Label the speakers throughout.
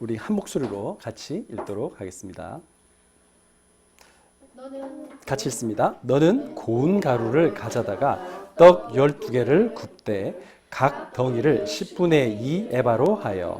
Speaker 1: 우리 한 목소리로 같이 읽도록 하겠습니다. 같이 읽습니다. 너는 고운 가루를 가져다가 떡 12개를 굽되 각 덩이를 10분의 2 에바로 하여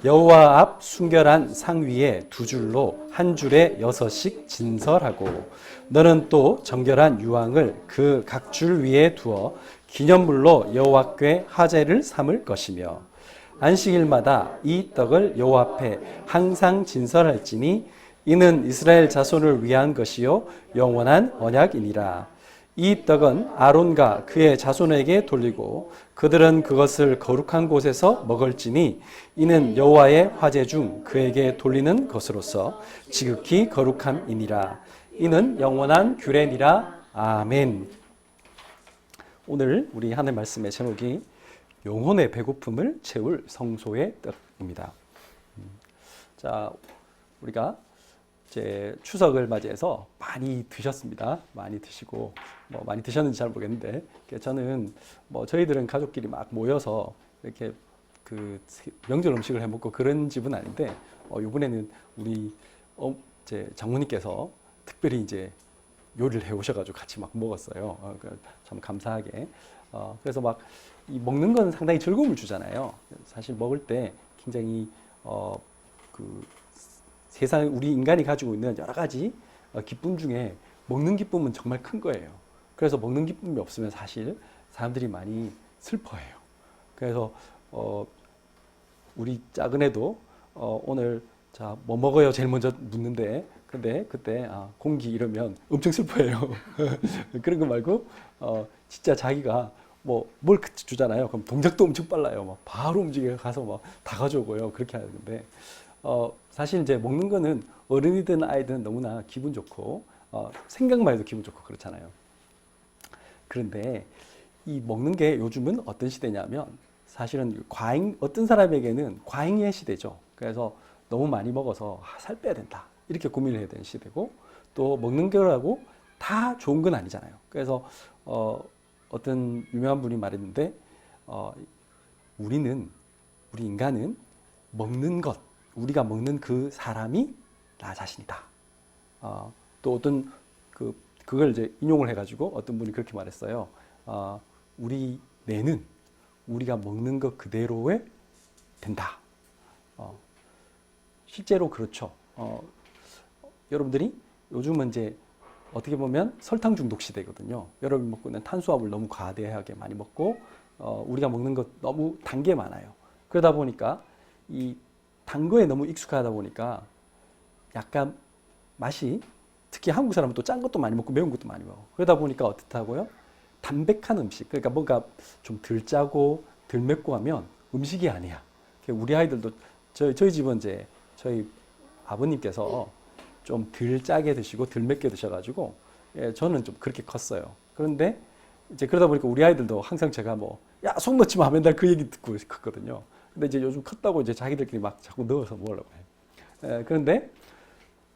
Speaker 1: 여호와 앞 순결한 상 위에 두 줄로 한 줄에 6씩 진설하고 너는 또 정결한 유황을 그 각 줄 위에 두어 기념물로 여호와께 화제를 삼을 것이며 안식일마다 이 떡을 여호와 앞에 항상 진설할지니 이는 이스라엘 자손을 위한 것이요 영원한 언약이니라. 이 떡은 아론과 그의 자손에게 돌리고 그들은 그것을 거룩한 곳에서 먹을지니 이는 여호와의 화제 중 그에게 돌리는 것으로서 지극히 거룩함이니라. 이는 영원한 규례니라. 아멘. 오늘 우리 하나님 말씀의 제목이 영혼의 배고픔을 채울 성소의 떡입니다. 자, 우리가 이제 추석을 맞이해서 많이 드셨습니다. 많이 드시고 많이 드셨는지 잘 모르겠는데 저는 저희들은 가족끼리 막 모여서 이렇게 그 명절 음식을 해 먹고 그런 집은 아닌데 이번에는 우리 제 장모님께서 특별히 이제 요리를 해 오셔가지고 같이 막 먹었어요. 참 감사하게. 그래서 막 이 먹는 건 상당히 즐거움을 주잖아요. 사실 먹을 때 굉장히 그 세상 우리 인간이 가지고 있는 여러 가지 기쁨 중에 먹는 기쁨은 정말 큰 거예요. 그래서 먹는 기쁨이 없으면 사실 사람들이 많이 슬퍼해요. 그래서 우리 작은 애도 오늘 자 뭐 먹어요 제일 먼저 묻는데 근데 그때 공기 이러면 엄청 슬퍼해요. 그런 거 말고 진짜 자기가 뭘 주잖아요. 그럼 동작도 엄청 빨라요. 막 바로 움직여 가서 막 다 가져오고요. 그렇게 하는데 사실 이제 먹는 거는 어른이든 아이든 너무나 기분 좋고 생각만 해도 기분 좋고 그렇잖아요. 그런데 이 먹는 게 요즘은 어떤 시대냐면 사실은 어떤 사람에게는 과잉의 시대죠. 그래서 너무 많이 먹어서 살 빼야 된다 이렇게 고민을 해야 되는 시대고 또 먹는 거라고 다 좋은 건 아니잖아요. 그래서 어떤 유명한 분이 말했는데 우리 인간은 먹는 것 우리가 먹는 그 사람이 나 자신이다. 또 어떤 그걸 이제 인용을 해가지고 어떤 분이 그렇게 말했어요. 우리 뇌는 우리가 먹는 것 그대로에 된다. 실제로 그렇죠. 여러분들이 요즘은 이제 어떻게 보면 설탕 중독 시대거든요. 여러분이 먹고 있는 탄수화물 너무 과대하게 많이 먹고 우리가 먹는 것 너무 단 게 많아요. 그러다 보니까 이 단 거에 너무 익숙하다 보니까 약간 맛이 특히 한국 사람은 또 짠 것도 많이 먹고 매운 것도 많이 먹어. 그러다 보니까 어떻다고요? 담백한 음식, 그러니까 뭔가 좀 덜 짜고 덜 맵고 하면 음식이 아니야. 우리 아이들도 저희 집은 이제 저희 아버님께서 좀 덜 짜게 드시고 덜 맵게 드셔가지고 저는 좀 그렇게 컸어요. 그런데 이제 그러다 보니까 우리 아이들도 항상 제가 야, 속 넣지 마 맨날 그 얘기 듣고 컸거든요. 근데 이제 요즘 컸다고 이제 자기들끼리 막 자꾸 넣어서 먹으려고 해. 그런데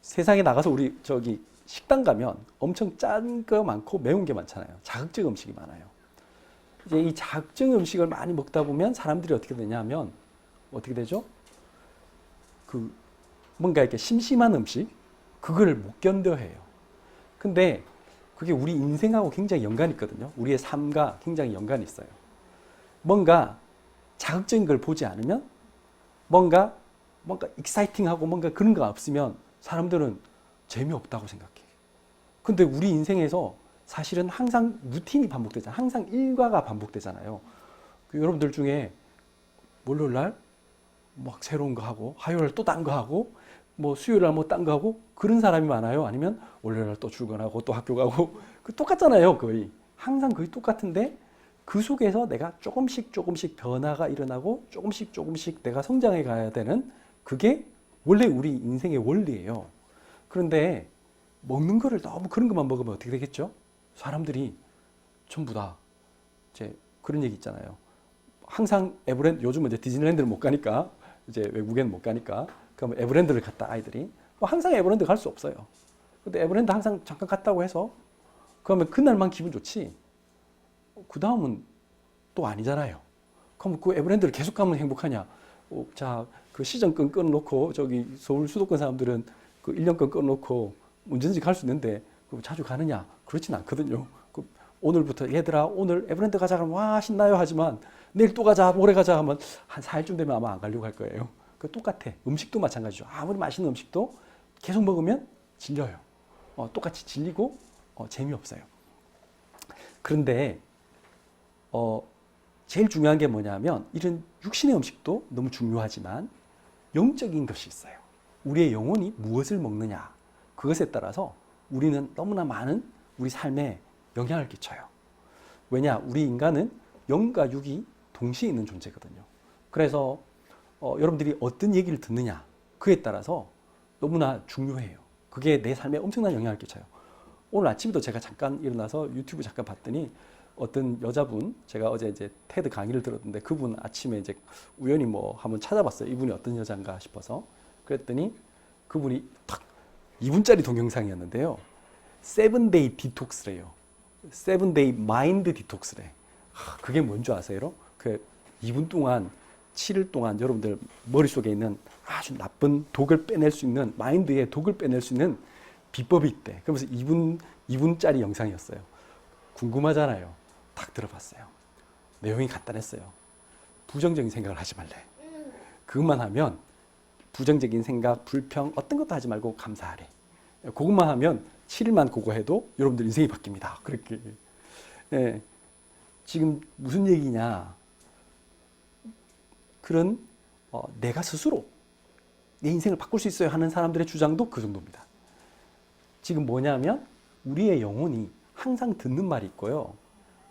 Speaker 1: 세상에 나가서 우리 저기 식당 가면 엄청 짠 거 많고 매운 게 많잖아요. 자극적 음식이 많아요. 이제 이 자극적 음식을 많이 먹다 보면 사람들이 어떻게 되냐면 어떻게 되죠? 뭔가 이렇게 심심한 음식 그걸 못 견뎌 해요. 근데 그게 우리 인생하고 굉장히 연관이 있거든요. 우리의 삶과 굉장히 연관이 있어요. 뭔가 자극적인 걸 보지 않으면 뭔가 익사이팅하고 뭔가 그런 거 없으면 사람들은 재미없다고 생각해. 근데 우리 인생에서 사실은 항상 루틴이 반복되잖아요. 항상 일과가 반복되잖아요. 여러분들 중에 월요일날 막 새로운 거 하고 화요일 또 딴 거 하고 수요일날 딴 거 하고 그런 사람이 많아요? 아니면 월요일날 또 출근하고 또 학교 가고 똑같잖아요. 거의 항상 거의 똑같은데 그 속에서 내가 조금씩 변화가 일어나고 조금씩 내가 성장해 가야 되는 그게 원래 우리 인생의 원리예요. 그런데 먹는 거를 너무 그런 것만 먹으면 어떻게 되겠죠? 사람들이 전부 다 이제 그런 얘기 있잖아요. 항상 요즘은 이제 디즈니랜드를 못 가니까 이제 외국에는 못 가니까 그럼 에버랜드를 갔다 아이들이 항상 에버랜드 갈 수 없어요. 근데 에버랜드 항상 잠깐 갔다고 해서 그러면 그날만 기분 좋지 그 다음은 또 아니잖아요. 그럼 그 에버랜드를 계속 가면 행복하냐? 자, 그 시전권 끊어놓고 저기 서울 수도권 사람들은 그 1년권 끊어놓고 운전직 할 수 있는데 자주 가느냐? 그렇진 않거든요. 오늘부터 얘들아 오늘 에버랜드 가자 그러면 와 신나요 하지만 내일 또 가자 모레 가자 하면 한 4일쯤 되면 아마 안 가려고 할 거예요. 똑같아. 음식도 마찬가지죠. 아무리 맛있는 음식도 계속 먹으면 질려요. 똑같이 질리고 재미없어요. 그런데 제일 중요한 게 뭐냐면 이런 육신의 음식도 너무 중요하지만 영적인 것이 있어요. 우리의 영혼이 무엇을 먹느냐 그것에 따라서 우리는 너무나 많은 우리 삶에 영향을 끼쳐요. 왜냐? 우리 인간은 영과 육이 동시에 있는 존재거든요. 그래서 여러분들이 어떤 얘기를 듣느냐 그에 따라서 너무나 중요해요. 그게 내 삶에 엄청난 영향을 끼쳐요. 오늘 아침에도 제가 잠깐 일어나서 유튜브 잠깐 봤더니 어떤 여자분, 제가 어제 이제 테드 강의를 들었는데 그분 아침에 이제 우연히 뭐 한번 찾아봤어요. 이분이 어떤 여잔가 싶어서. 그랬더니 그분이 탁 2분짜리 동영상이었는데요. 7day 디톡스래요. 7day 마인드 디톡스래. 그게 뭔지 아세요? 그 2분 동안 7일 동안 여러분들 머릿속에 있는 아주 나쁜 독을 빼낼 수 있는 마인드의 독을 빼낼 수 있는 비법이 있대. 그러면서 2분짜리 영상이었어요. 궁금하잖아요. 딱 들어봤어요. 내용이 간단했어요. 부정적인 생각을 하지 말래. 그것만 하면 부정적인 생각, 불평 어떤 것도 하지 말고 감사하래. 그것만 하면 7일만 그거 해도 여러분들 인생이 바뀝니다. 그렇게. 네. 지금 무슨 얘기냐. 그런 내가 스스로 내 인생을 바꿀 수 있어야 하는 사람들의 주장도 그 정도입니다. 지금 뭐냐면 우리의 영혼이 항상 듣는 말이 있고요.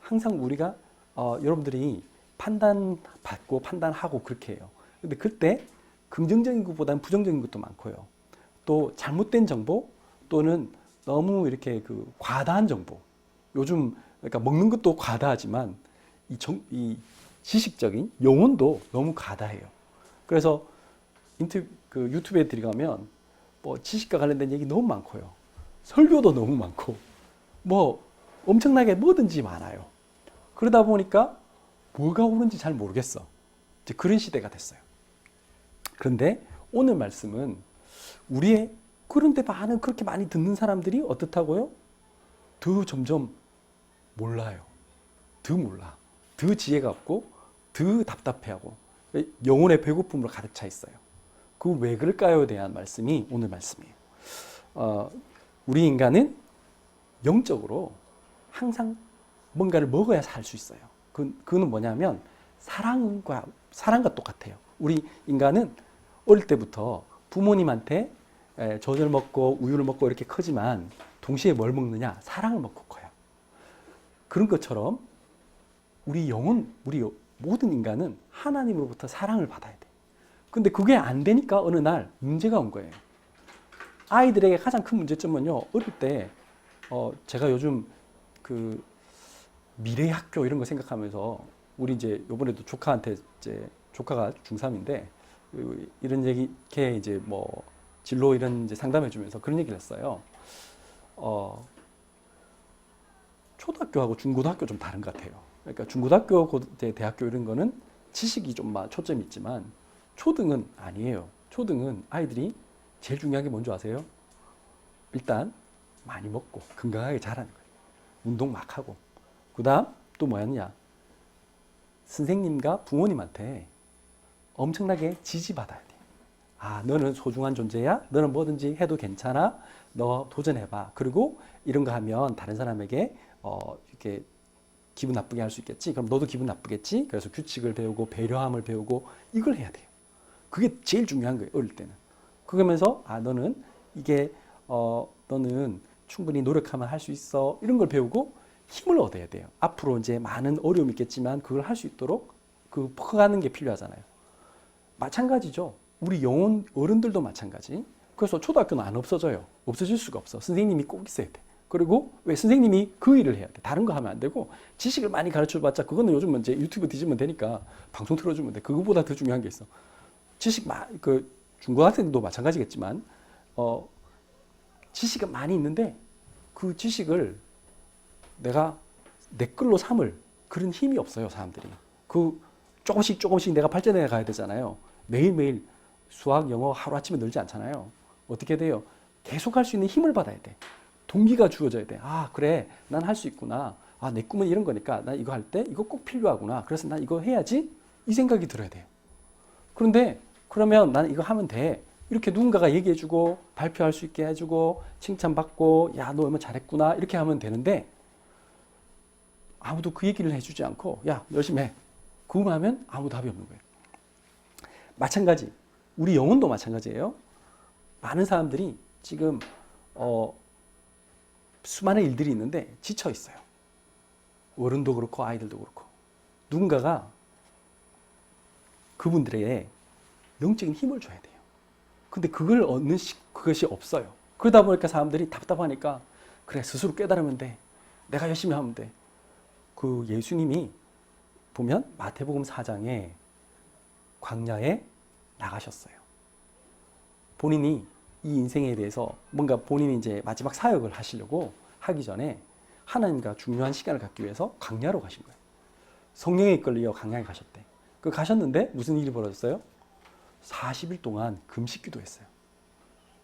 Speaker 1: 항상 우리가 여러분들이 판단받고 판단하고 그렇게 해요. 근데 그때 긍정적인 것보다는 부정적인 것도 많고요. 또 잘못된 정보 또는 너무 이렇게 그 과다한 정보. 요즘 그러니까 먹는 것도 과다하지만 이 지식적인 영혼도 너무 과다해요. 그래서 유튜브에 들어가면 뭐 지식과 관련된 얘기 너무 많고요. 설교도 너무 많고 뭐 엄청나게 뭐든지 많아요. 그러다 보니까 뭐가 옳은지 잘 모르겠어. 이제 그런 시대가 됐어요. 그런데 오늘 말씀은 그런데 그렇게 많이 듣는 사람들이 어떻다고요? 더 점점 몰라요. 더 몰라. 더 지혜가 없고 더 답답해하고 영혼의 배고픔으로 가득 차 있어요. 그걸 왜 그럴까요에 대한 말씀이 오늘 말씀이에요. 우리 인간은 영적으로 항상 뭔가를 먹어야 살 수 있어요. 그거는 뭐냐면 사랑과 똑같아요. 우리 인간은 어릴 때부터 부모님한테 젖을 먹고 우유를 먹고 이렇게 크지만 동시에 뭘 먹느냐? 사랑을 먹고 커요. 그런 것처럼 우리 모든 인간은 하나님으로부터 사랑을 받아야 돼. 근데 그게 안 되니까 어느 날 문제가 온 거예요. 아이들에게 가장 큰 문제점은요. 어릴 때 제가 요즘 그 미래 학교 이런 거 생각하면서 우리 이제 요번에도 조카한테 이제 조카가 중3인데 이런 얘기 걔 이제 뭐 진로 이런 이제 상담해 주면서 그런 얘기를 했어요. 초등학교하고 중고등학교 좀 다른 것 같아요. 그러니까 중고등학교, 대학교 이런 거는 지식이 좀 초점이 있지만 초등은 아니에요. 초등은 아이들이 제일 중요한 게 뭔지 아세요? 일단 많이 먹고 건강하게 자라는 거예요. 운동 막 하고. 그 다음 또 뭐였냐? 선생님과 부모님한테 엄청나게 지지받아야 돼. 너는 소중한 존재야. 너는 뭐든지 해도 괜찮아. 너 도전해봐. 그리고 이런 거 하면 다른 사람에게 이렇게 기분 나쁘게 할 수 있겠지. 그럼 너도 기분 나쁘겠지. 그래서 규칙을 배우고 배려함을 배우고 이걸 해야 돼요. 그게 제일 중요한 거예요. 어릴 때는. 그러면서 너는 너는 충분히 노력하면 할 수 있어. 이런 걸 배우고 힘을 얻어야 돼요. 앞으로 이제 많은 어려움이 있겠지만 그걸 할 수 있도록 커가는 게 필요하잖아요. 마찬가지죠. 우리 영혼 어른들도 마찬가지. 그래서 초등학교는 안 없어져요. 없어질 수가 없어. 선생님이 꼭 있어야 돼. 그리고 왜 선생님이 그 일을 해야 돼. 다른 거 하면 안 되고 지식을 많이 가르쳐봤자 그거는 요즘 이제 유튜브 뒤지면 되니까 방송 틀어주면 돼. 그거보다 더 중요한 게 있어. 중고등학생도 마찬가지겠지만 지식은 많이 있는데 그 지식을 내가 내 걸로 삼을 그런 힘이 없어요. 사람들이. 조금씩 내가 발전해 가야 되잖아요. 매일매일 수학, 영어 하루아침에 늘지 않잖아요. 어떻게 돼요? 계속 할 수 있는 힘을 받아야 돼. 동기가 주어져야 돼. 아, 그래. 난 할 수 있구나. 아, 내 꿈은 이런 거니까 난 이거 할 때 이거 꼭 필요하구나. 그래서 난 이거 해야지. 이 생각이 들어야 돼요. 그런데 그러면 난 이거 하면 돼. 이렇게 누군가가 얘기해주고 발표할 수 있게 해주고 칭찬받고 야, 너 얼마나 잘했구나. 이렇게 하면 되는데 아무도 그 얘기를 해주지 않고 야, 열심히 해. 그거만 하면 아무 답이 없는 거예요. 마찬가지. 우리 영혼도 마찬가지예요. 많은 사람들이 지금 수많은 일들이 있는데 지쳐 있어요. 어른도 그렇고 아이들도 그렇고. 누군가가 그분들에게 영적인 힘을 줘야 돼요. 근데 그걸 얻는 그것이 없어요. 그러다 보니까 사람들이 답답하니까 그래, 스스로 깨달으면 돼. 내가 열심히 하면 돼. 그 예수님이 보면 마태복음 4장에 광야에 나가셨어요. 본인이 이 인생에 대해서 뭔가 본인이 이제 마지막 사역을 하시려고 하기 전에 하나님과 중요한 시간을 갖기 위해서 광야로 가신 거예요. 성령에 이끌려 광야에 가셨대. 그 가셨는데 무슨 일이 벌어졌어요? 40일 동안 금식 기도했어요.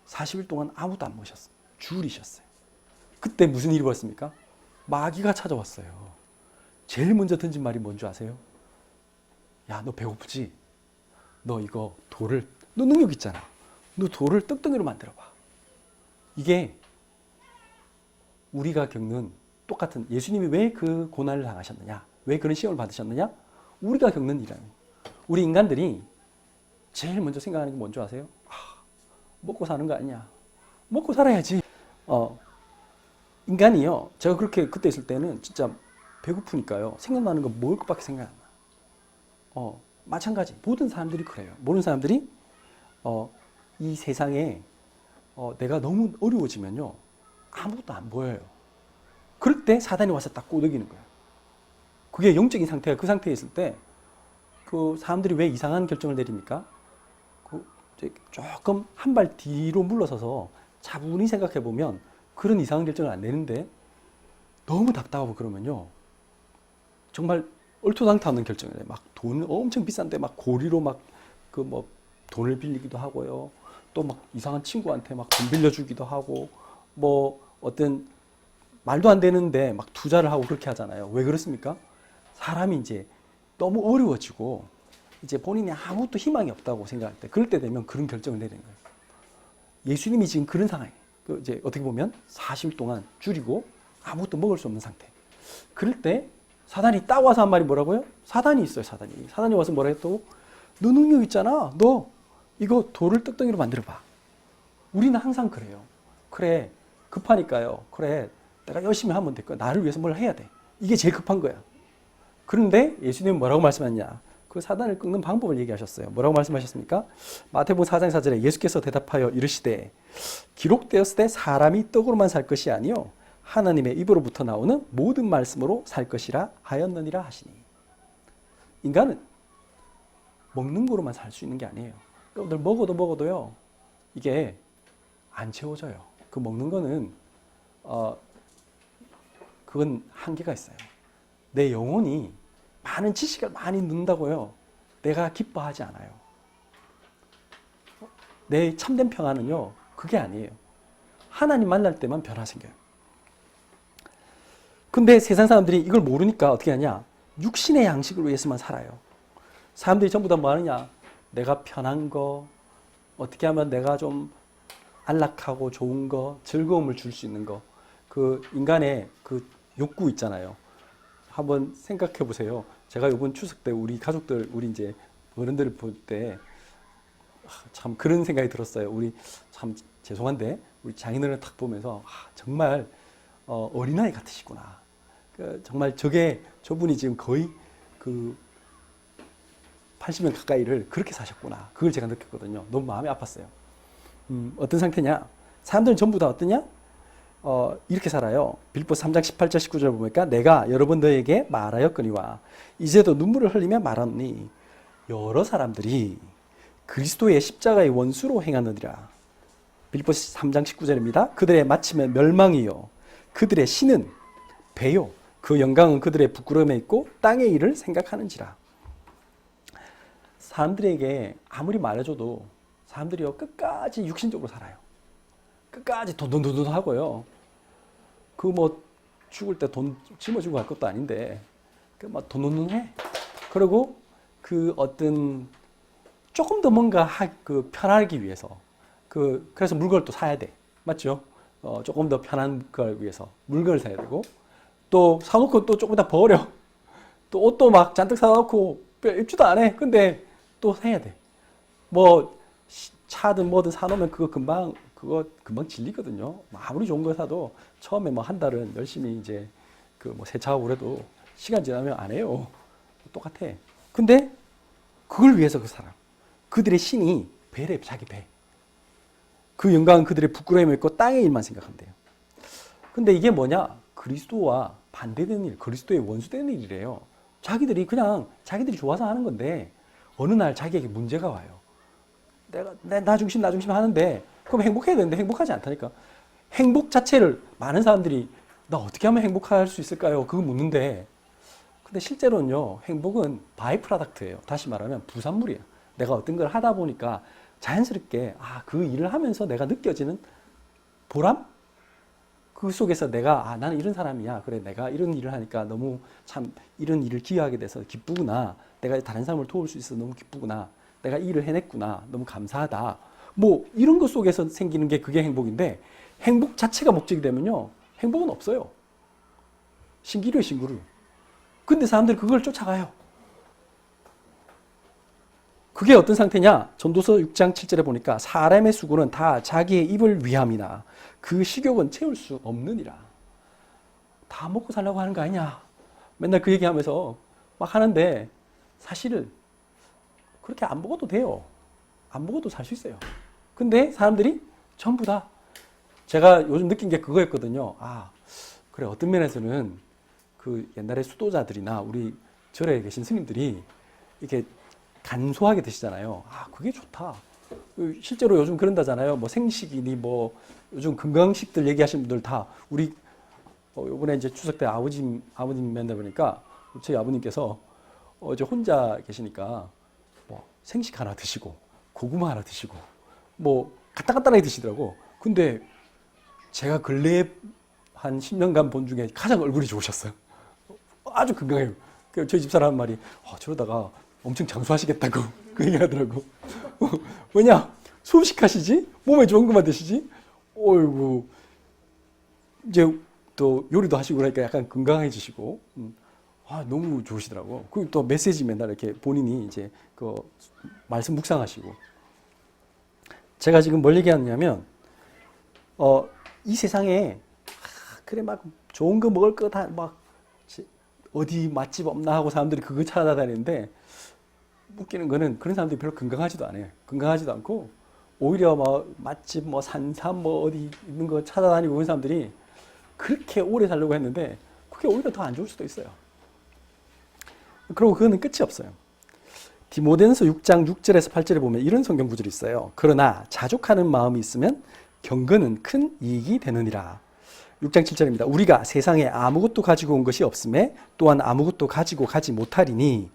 Speaker 1: 40일 동안 아무도 안 모셨어요. 줄이셨어요. 그때 무슨 일이 벌었습니까? 마귀가 찾아왔어요. 제일 먼저 던진 말이 뭔지 아세요? 야, 너 배고프지? 너 이거 돌을, 너 능력 있잖아. 너 돌을 떡덩이로 만들어봐. 이게 우리가 겪는 똑같은, 예수님이 왜 그 고난을 당하셨느냐? 왜 그런 시험을 받으셨느냐? 우리가 겪는 일이에요. 우리 인간들이 제일 먼저 생각하는 게 뭔지 아세요? 먹고 사는 거 아니냐? 먹고 살아야지. 인간이요. 제가 그렇게 그때 있을 때는 진짜 배고프니까요. 생각나는 거 먹을 것밖에 생각 안 나. 마찬가지. 모든 사람들이 그래요. 모든 사람들이 이 세상에 내가 너무 어려워지면요. 아무것도 안 보여요. 그럴 때 사단이 와서 딱 꼬드기는 거예요. 그게 영적인 상태가 그 상태에 있을 때 그 사람들이 왜 이상한 결정을 내립니까? 조금 한 발 뒤로 물러서서 차분히 생각해 보면 그런 이상한 결정을 안 내는데 너무 답답하고 그러면요. 정말 얼토당토 않는 결정을 해요. 막 돈 엄청 비싼데 막 고리로 막 그 뭐 돈을 빌리기도 하고요. 또 막 이상한 친구한테 막 돈 빌려주기도 하고 뭐 어떤 말도 안 되는데 막 투자를 하고 그렇게 하잖아요. 왜 그렇습니까? 사람이 이제 너무 어려워지고 이제 본인이 아무것도 희망이 없다고 생각할 때 그럴 때 되면 그런 결정을 내리는 거예요. 예수님이 지금 그런 상황이에요. 이제 어떻게 보면 40일 동안 줄이고 아무것도 먹을 수 없는 상태. 그럴 때 사단이 딱 와서 한 말이 뭐라고요? 사단이 있어요, 사단이. 사단이 와서 뭐라 했다고? 너 능력 있잖아. 너 이거 돌을 떡덩이로 만들어봐. 우리는 항상 그래요. 그래, 급하니까요. 그래, 내가 열심히 하면 될 거야. 나를 위해서 뭘 해야 돼. 이게 제일 급한 거야. 그런데 예수님은 뭐라고 말씀하셨냐? 그 사단을 꺾는 방법을 얘기하셨어요. 뭐라고 말씀하셨습니까? 마태복음 4장 4절에 예수께서 대답하여 이르시되 기록되었을 때 사람이 떡으로만 살 것이 아니요 하나님의 입으로부터 나오는 모든 말씀으로 살 것이라 하였느니라 하시니. 인간은 먹는 거로만 살 수 있는 게 아니에요. 여러분들 먹어도요 이게 안 채워져요. 그 먹는 거는 그건 한계가 있어요. 내 영혼이 많은 지식을 많이 넣는다고요 내가 기뻐하지 않아요. 내 참된 평안은요 그게 아니에요. 하나님 만날 때만 변화 생겨요. 근데 세상 사람들이 이걸 모르니까 어떻게 하냐? 육신의 양식을 위해서만 살아요. 사람들이 전부 다 뭐 하느냐? 내가 편한 거, 어떻게 하면 내가 좀 안락하고 좋은 거, 즐거움을 줄 수 있는 거, 그 인간의 그 욕구 있잖아요. 한번 생각해 보세요. 제가 이번 추석 때 우리 가족들, 우리 이제 어른들을 볼 때 참 그런 생각이 들었어요. 우리 참 죄송한데 우리 장인어른을 딱 보면서 정말 어린아이 같으시구나. 정말 저분이 지금 거의 그 80년 가까이를 그렇게 사셨구나. 그걸 제가 느꼈거든요. 너무 마음이 아팠어요. 어떤 상태냐? 사람들은 전부 다 어떠냐? 이렇게 살아요. 빌립보서 3장 18절 19절 보니까 내가 여러분 너에게 말하였거니와 이제도 눈물을 흘리며 말하노니 여러 사람들이 그리스도의 십자가의 원수로 행하느니라. 빌립보서 3장 19절입니다. 그들의 마침은 멸망이요 그들의 신은 배요 그 영광은 그들의 부끄러움에 있고 땅의 일을 생각하는지라. 사람들에게 아무리 말해줘도 사람들이요 끝까지 육신적으로 살아요. 끝까지 돈돈돈 하고요. 그 뭐 죽을 때 돈 짊어지고 갈 것도 아닌데 그막 돈돈돈 해. 그리고 그 어떤 조금 더 뭔가 그 편하기 위해서 그래서 물건을 또 사야 돼. 맞죠? 조금 더 편한 걸 위해서 물건을 사야 되고 또 사놓고 또 조금 더 버려. 또 옷도 막 잔뜩 사놓고 입지도 안 해. 근데 또 사야 돼. 뭐 차든 뭐든 사놓으면 그거 금방 질리거든요. 아무리 좋은 거 사도 처음에 뭐 한 달은 열심히 이제 그 뭐 세차하고 그래도 시간 지나면 안 해요. 똑같아. 근데 그걸 위해서 그 사람. 그들의 신이 배래, 자기 배. 그 영광은 그들의 부끄러움이 있고 땅의 일만 생각하면 돼요. 근데 이게 뭐냐? 그리스도와 반대되는 일, 그리스도의 원수되는 일이래요. 자기들이 그냥 자기들이 좋아서 하는 건데 어느 날 자기에게 문제가 와요. 나 중심 하는데 그럼 행복해야 되는데 행복하지 않다니까. 행복 자체를 많은 사람들이 나 어떻게 하면 행복할 수 있을까요? 그거 묻는데 근데 실제로는요, 행복은 바이 프로덕트예요. 다시 말하면 부산물이에요. 내가 어떤 걸 하다 보니까 자연스럽게 그 일을 하면서 내가 느껴지는 보람? 그 속에서 내가 나는 이런 사람이야. 그래, 내가 이런 일을 하니까 너무 참 이런 일을 기여하게 돼서 기쁘구나. 내가 다른 사람을 도울 수 있어서 너무 기쁘구나. 내가 이 일을 해냈구나. 너무 감사하다. 뭐 이런 것 속에서 생기는 게 그게 행복인데 행복 자체가 목적이 되면요. 행복은 없어요. 신기루예요, 신기루. 근데 사람들이 그걸 쫓아가요. 그게 어떤 상태냐? 전도서 6장 7절에 보니까 사람의 수고는 다 자기의 입을 위함이나 그 식욕은 채울 수 없느니라. 다 먹고 살려고 하는 거 아니냐? 맨날 그 얘기하면서 막 하는데 사실은 그렇게 안 먹어도 돼요. 안 먹어도 살 수 있어요. 근데 사람들이 전부 다 제가 요즘 느낀 게 그거였거든요. 그래, 어떤 면에서는 그 옛날에 수도자들이나 우리 절에 계신 스님들이 이렇게 간소하게 드시잖아요. 그게 좋다. 실제로 요즘 그런다잖아요. 뭐 생식이니 뭐 요즘 건강식들 얘기하시는 분들 다 우리 이번에 이제 추석 때 아버님 만나 보니까 저희 아버님께서 이제 혼자 계시니까 뭐 생식 하나 드시고 고구마 하나 드시고 뭐 간단하게 드시더라고. 근데 제가 근래에 한 10년간 본 중에 가장 얼굴이 좋으셨어요. 아주 건강해요. 저희 집사람 말이 저러다가 엄청 장수하시겠다고 그 얘기 하더라고. 왜냐? 소식하시지? 몸에 좋은 것만 드시지? 어이구. 이제 또 요리도 하시고 그러니까 약간 건강해지시고. 너무 좋으시더라고. 그리고 또 메시지 맨날 이렇게 본인이 이제 그 말씀 묵상하시고. 제가 지금 뭘 얘기하느냐면, 이 세상에, 그래, 막 좋은 거 먹을 거 다 막 어디 맛집 없나 하고 사람들이 그거 찾아다니는데 웃기는 거는 그런 사람들이 별로 건강하지도 않아요. 건강하지도 않고 오히려 뭐 맛집 뭐 산삼 뭐 어디 있는 거 찾아다니고 그런 사람들이 그렇게 오래 살려고 했는데 그게 오히려 더 안 좋을 수도 있어요. 그리고 그거는 끝이 없어요. 디모데전서 6장 6절에서 8절에 보면 이런 성경 구절이 있어요. 그러나 자족하는 마음이 있으면 경건은 큰 이익이 되느니라. 6장 7절입니다. 우리가 세상에 아무것도 가지고 온 것이 없음에 또한 아무것도 가지고 가지 못하리니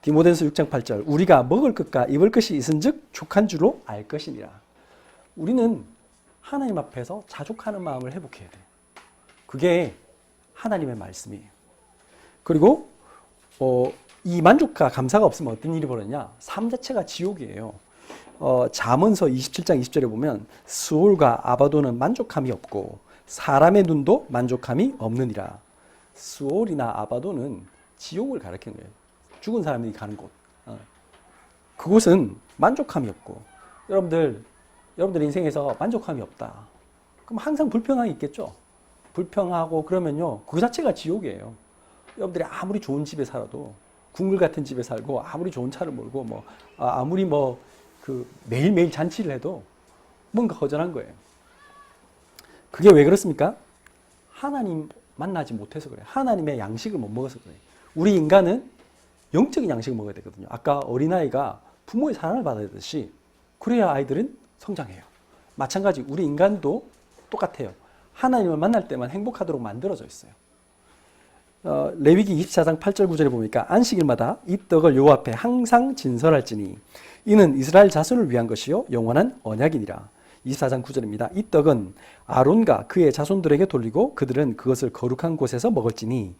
Speaker 1: 디모데전서 6장 8절 우리가 먹을 것과 입을 것이 있은즉 족한 줄로 알 것이니라. 우리는 하나님 앞에서 자족하는 마음을 회복해야 돼요. 그게 하나님의 말씀이에요. 그리고 이 만족과 감사가 없으면 어떤 일이 벌어지냐? 삶 자체가 지옥이에요. 잠언서 27장 20절에 보면 스올과 아바도는 만족함이 없고 사람의 눈도 만족함이 없느니라. 스올이나 아바도는 지옥을 가리키는 거예요. 죽은 사람들이 가는 곳. 그곳은 만족함이 없고 여러분들 인생에서 만족함이 없다. 그럼 항상 불평함이 있겠죠. 불평하고 그러면요. 그 자체가 지옥이에요. 여러분들이 아무리 좋은 집에 살아도 궁궐 같은 집에 살고 아무리 좋은 차를 몰고 뭐 아무리 뭐 그 매일매일 잔치를 해도 뭔가 허전한 거예요. 그게 왜 그렇습니까? 하나님 만나지 못해서 그래요. 하나님의 양식을 못 먹어서 그래요. 우리 인간은 영적인 양식을 먹어야 되거든요. 아까 어린아이가 부모의 사랑을 받아야듯이 그래야 아이들은 성장해요. 마찬가지 우리 인간도 똑같아요. 하나님을 만날 때만 행복하도록 만들어져 있어요. 레위기 24장 8절 9절에 보니까 안식일마다 이 떡을 여호와 앞에 항상 진설할지니 이는 이스라엘 자손을 위한 것이요 영원한 언약이니라. 24장 9절입니다. 이 떡은 아론과 그의 자손들에게 돌리고 그들은 그것을 거룩한 곳에서 먹을지니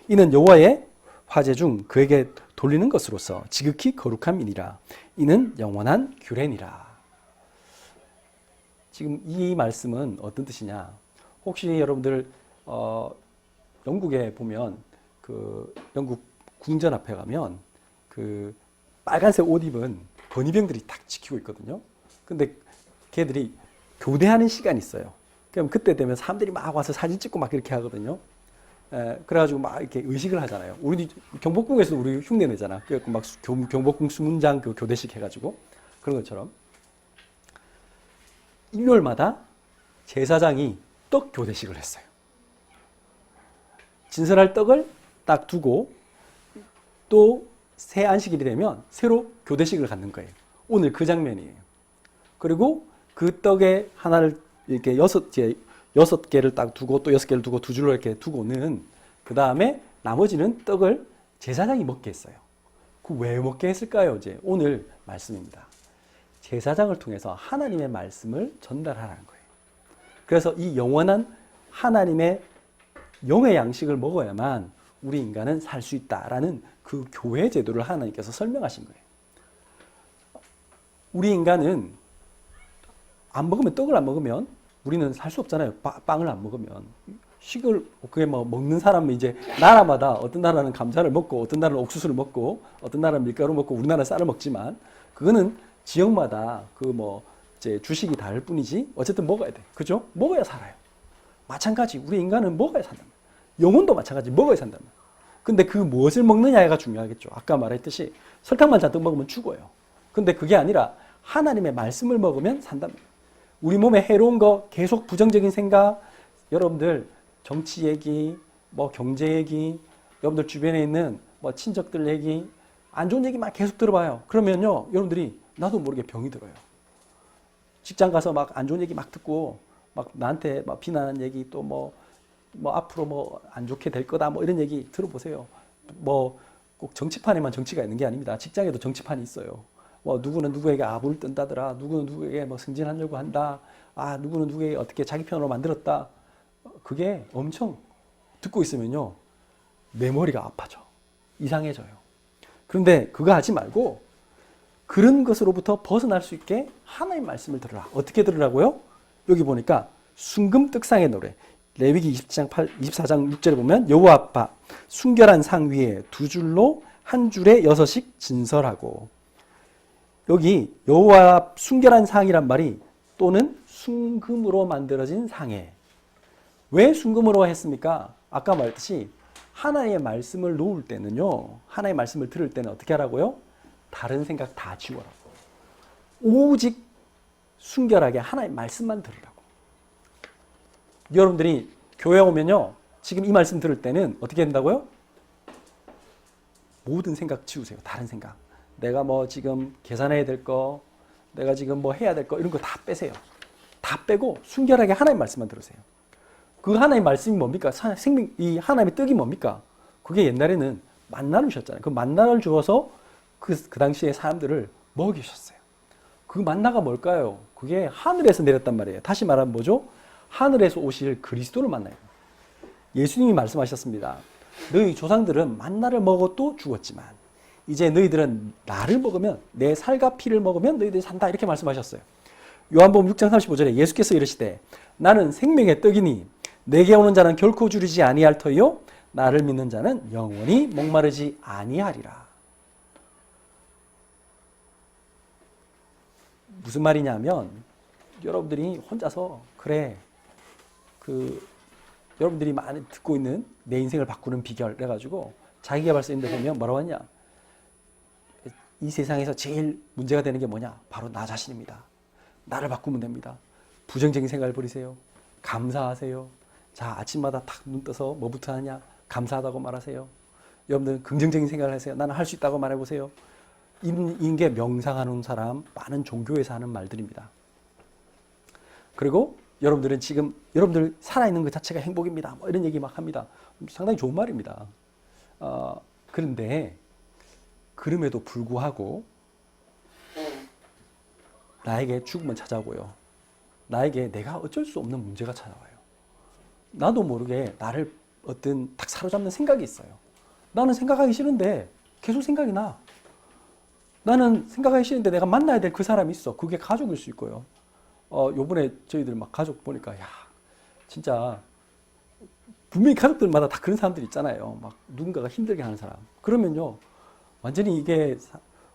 Speaker 1: 이는 여호와의 화제 중 그에게 돌리는 것으로서 지극히 거룩함이니라. 이는 영원한 규례니라. 지금 이 말씀은 어떤 뜻이냐? 혹시 여러분들 영국에 보면 그 영국 궁전 앞에 가면 그 빨간색 옷 입은 건의병들이 딱 지키고 있거든요. 근데 걔들이 교대하는 시간이 있어요. 그럼 그때 되면 사람들이 막 와서 사진 찍고 막 이렇게 하거든요. 그래가지고 막 이렇게 의식을 하잖아요. 우리 경복궁에서 우리 흉내 내잖아. 그래갖고 막 경복궁 수문장 그 교대식 해가지고 그런 것처럼 일요일마다 제사장이 떡 교대식을 했어요. 진설할 떡을 딱 두고 또 새 안식일이 되면 새로 교대식을 갖는 거예요. 오늘 그 장면이에요. 그리고 그 떡에 하나를 이렇게 여섯 개를 딱 두고 또 6개를 두고 두 줄로 이렇게 두고는 그 다음에 나머지는 떡을 제사장이 먹게 했어요. 그 왜 먹게 했을까요? 이제 오늘 말씀입니다. 제사장을 통해서 하나님의 말씀을 전달하라는 거예요. 그래서 이 영원한 하나님의 영의 양식을 먹어야만 우리 인간은 살 수 있다라는 그 교회 제도를 하나님께서 설명하신 거예요. 우리 인간은 안 먹으면 떡을 안 먹으면 우리는 살 수 없잖아요. 빵을 안 먹으면. 식을 그게 뭐 먹는 사람은 이제 나라마다 어떤 나라는 감자를 먹고 어떤 나라는 옥수수를 먹고 어떤 나라는 밀가루 먹고 우리나라는 쌀을 먹지만 그거는 지역마다 그 뭐 이제 주식이 다를 뿐이지 어쨌든 먹어야 돼. 그죠? 먹어야 살아요. 마찬가지 우리 인간은 먹어야 산단 말이에요. 영혼도 마찬가지 먹어야 산단 말이에요. 근데 그 무엇을 먹느냐가 중요하겠죠. 아까 말했듯이 설탕만 잔뜩 먹으면 죽어요. 근데 그게 아니라 하나님의 말씀을 먹으면 산단 말이에요. 우리 몸에 해로운 거 계속 부정적인 생각, 여러분들 정치 얘기, 뭐 경제 얘기, 여러분들 주변에 있는 뭐 친척들 얘기, 안 좋은 얘기만 계속 들어봐요. 그러면요, 여러분들이 나도 모르게 병이 들어요. 직장 가서 막 안 좋은 얘기 막 듣고 막 나한테 막 비난하는 얘기 또 뭐 앞으로 뭐 안 좋게 될 거다 뭐 이런 얘기 들어보세요. 뭐 꼭 정치판에만 정치가 있는 게 아닙니다. 직장에도 정치판이 있어요. 뭐 누구는 누구에게 아부를 뜬다더라. 누구는 누구에게 뭐 승진하려고 한다. 아 누구는 누구에게 어떻게 자기 편으로 만들었다. 그게 엄청 듣고 있으면요 내 머리가 아파져. 이상해져요. 그런데 그거 하지 말고 그런 것으로부터 벗어날 수 있게 하나님의 말씀을 들으라. 어떻게 들으라고요? 여기 보니까 순금떡상의 노래. 레위기 24장 6절에 보면 여호와 앞 순결한 상 위에 두 줄로 한 줄에 6씩 진설하고 여기 여호와 앞 순결한 상이란 말이 또는 순금으로 만들어진 상에 왜 순금으로 했습니까? 아까 말했듯이 하나님의 말씀을 놓을 때는요 하나님의 말씀을 들을 때는 어떻게 하라고요? 다른 생각 다 지워라고 오직 순결하게 하나님의 말씀만 들으라고 여러분들이 교회 오면요 지금 이 말씀 들을 때는 어떻게 된다고요? 모든 생각 지우세요. 다른 생각 내가 뭐 지금 계산해야 될 거 내가 지금 뭐 해야 될 거 이런 거 다 빼세요. 다 빼고 순결하게 하나님의 말씀만 들으세요. 그 하나님의 말씀이 뭡니까? 이 하나님의 떡이 뭡니까? 그게 옛날에는 만나를 주셨잖아요. 그 만나를 주어서 그 당시에 사람들을 먹이셨어요. 그 만나가 뭘까요? 그게 하늘에서 내렸단 말이에요. 다시 말하면 뭐죠? 하늘에서 오실 그리스도를 만나요. 예수님이 말씀하셨습니다. 너희 조상들은 만나를 먹어도 죽었지만 이제 너희들은 나를 먹으면 내 살과 피를 먹으면 너희들이 산다 이렇게 말씀하셨어요. 요한복음 6장 35절에 예수께서 이르시되 나는 생명의 떡이니 내게 오는 자는 결코 줄이지 아니할 터이요 나를 믿는 자는 영원히 목마르지 아니하리라. 무슨 말이냐면 여러분들이 혼자서 그래 여러분들이 많이 듣고 있는 내 인생을 바꾸는 비결 그래가지고 자기계발서인데 보면 뭐라고 하냐 이 세상에서 제일 문제가 되는 게 뭐냐 바로 나 자신입니다. 나를 바꾸면 됩니다. 부정적인 생각을 버리세요. 감사하세요. 자 아침마다 탁 눈 떠서 뭐부터 하냐 감사하다고 말하세요. 여러분들 긍정적인 생각을 하세요. 나는 할 수 있다고 말해보세요. 이게 명상하는 사람 많은 종교에서 하는 말들입니다. 그리고 여러분들은 지금 여러분들 살아있는 것 자체가 행복입니다. 뭐 이런 얘기 막 합니다. 상당히 좋은 말입니다. 그런데 그럼에도 불구하고 나에게 죽음은 찾아오고요. 나에게 내가 어쩔 수 없는 문제가 찾아와요. 나도 모르게 나를 어떤 딱 사로잡는 생각이 있어요. 나는 생각하기 싫은데 계속 생각이 나. 나는 생각하기 싫은데 내가 만나야 될 그 사람이 있어. 그게 가족일 수 있고요. 요번에 저희들 막 가족 보니까, 야, 진짜, 분명히 가족들마다 다 그런 사람들 있잖아요. 막 누군가가 힘들게 하는 사람. 그러면요, 완전히 이게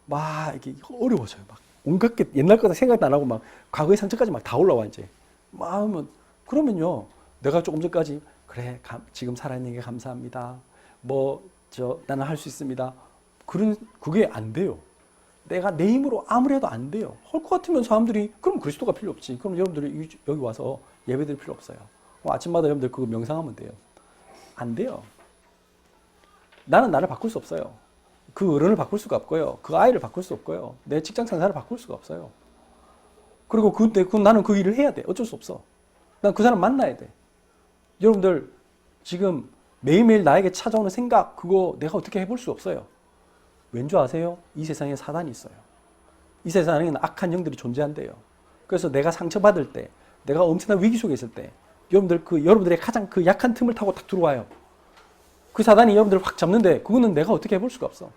Speaker 1: 막 이게 어려워져요. 막 온갖 게 옛날 거다 생각도 안 하고 막 과거의 상처까지 막 다 올라와, 이제. 막 하면, 그러면요, 내가 조금 전까지, 그래, 지금 살아있는 게 감사합니다. 나는 할 수 있습니다. 그게 안 돼요. 내가 내 힘으로 아무리 해도 안 돼요. 할 것 같으면 사람들이, 그럼 그리스도가 필요 없지. 그럼 여러분들이 여기 와서 예배드릴 필요 없어요. 아침마다 여러분들 그거 명상하면 돼요. 안 돼요. 나는 나를 바꿀 수 없어요. 그 어른을 바꿀 수가 없고요. 그 아이를 바꿀 수 없고요. 내 직장 상사를 바꿀 수가 없어요. 그리고 나는 그 일을 해야 돼. 어쩔 수 없어. 난 그 사람 만나야 돼. 여러분들 지금 매일매일 나에게 찾아오는 생각, 그거 내가 어떻게 해볼 수 없어요. 왠 줄 아세요? 이 세상에 사단이 있어요. 이 세상에는 악한 영들이 존재한대요. 그래서 내가 상처받을 때, 내가 엄청난 위기 속에 있을 때, 여러분들의 가장 그 약한 틈을 타고 딱 들어와요. 그 사단이 여러분들을 확 잡는데, 그거는 내가 어떻게 해볼 수가 없어.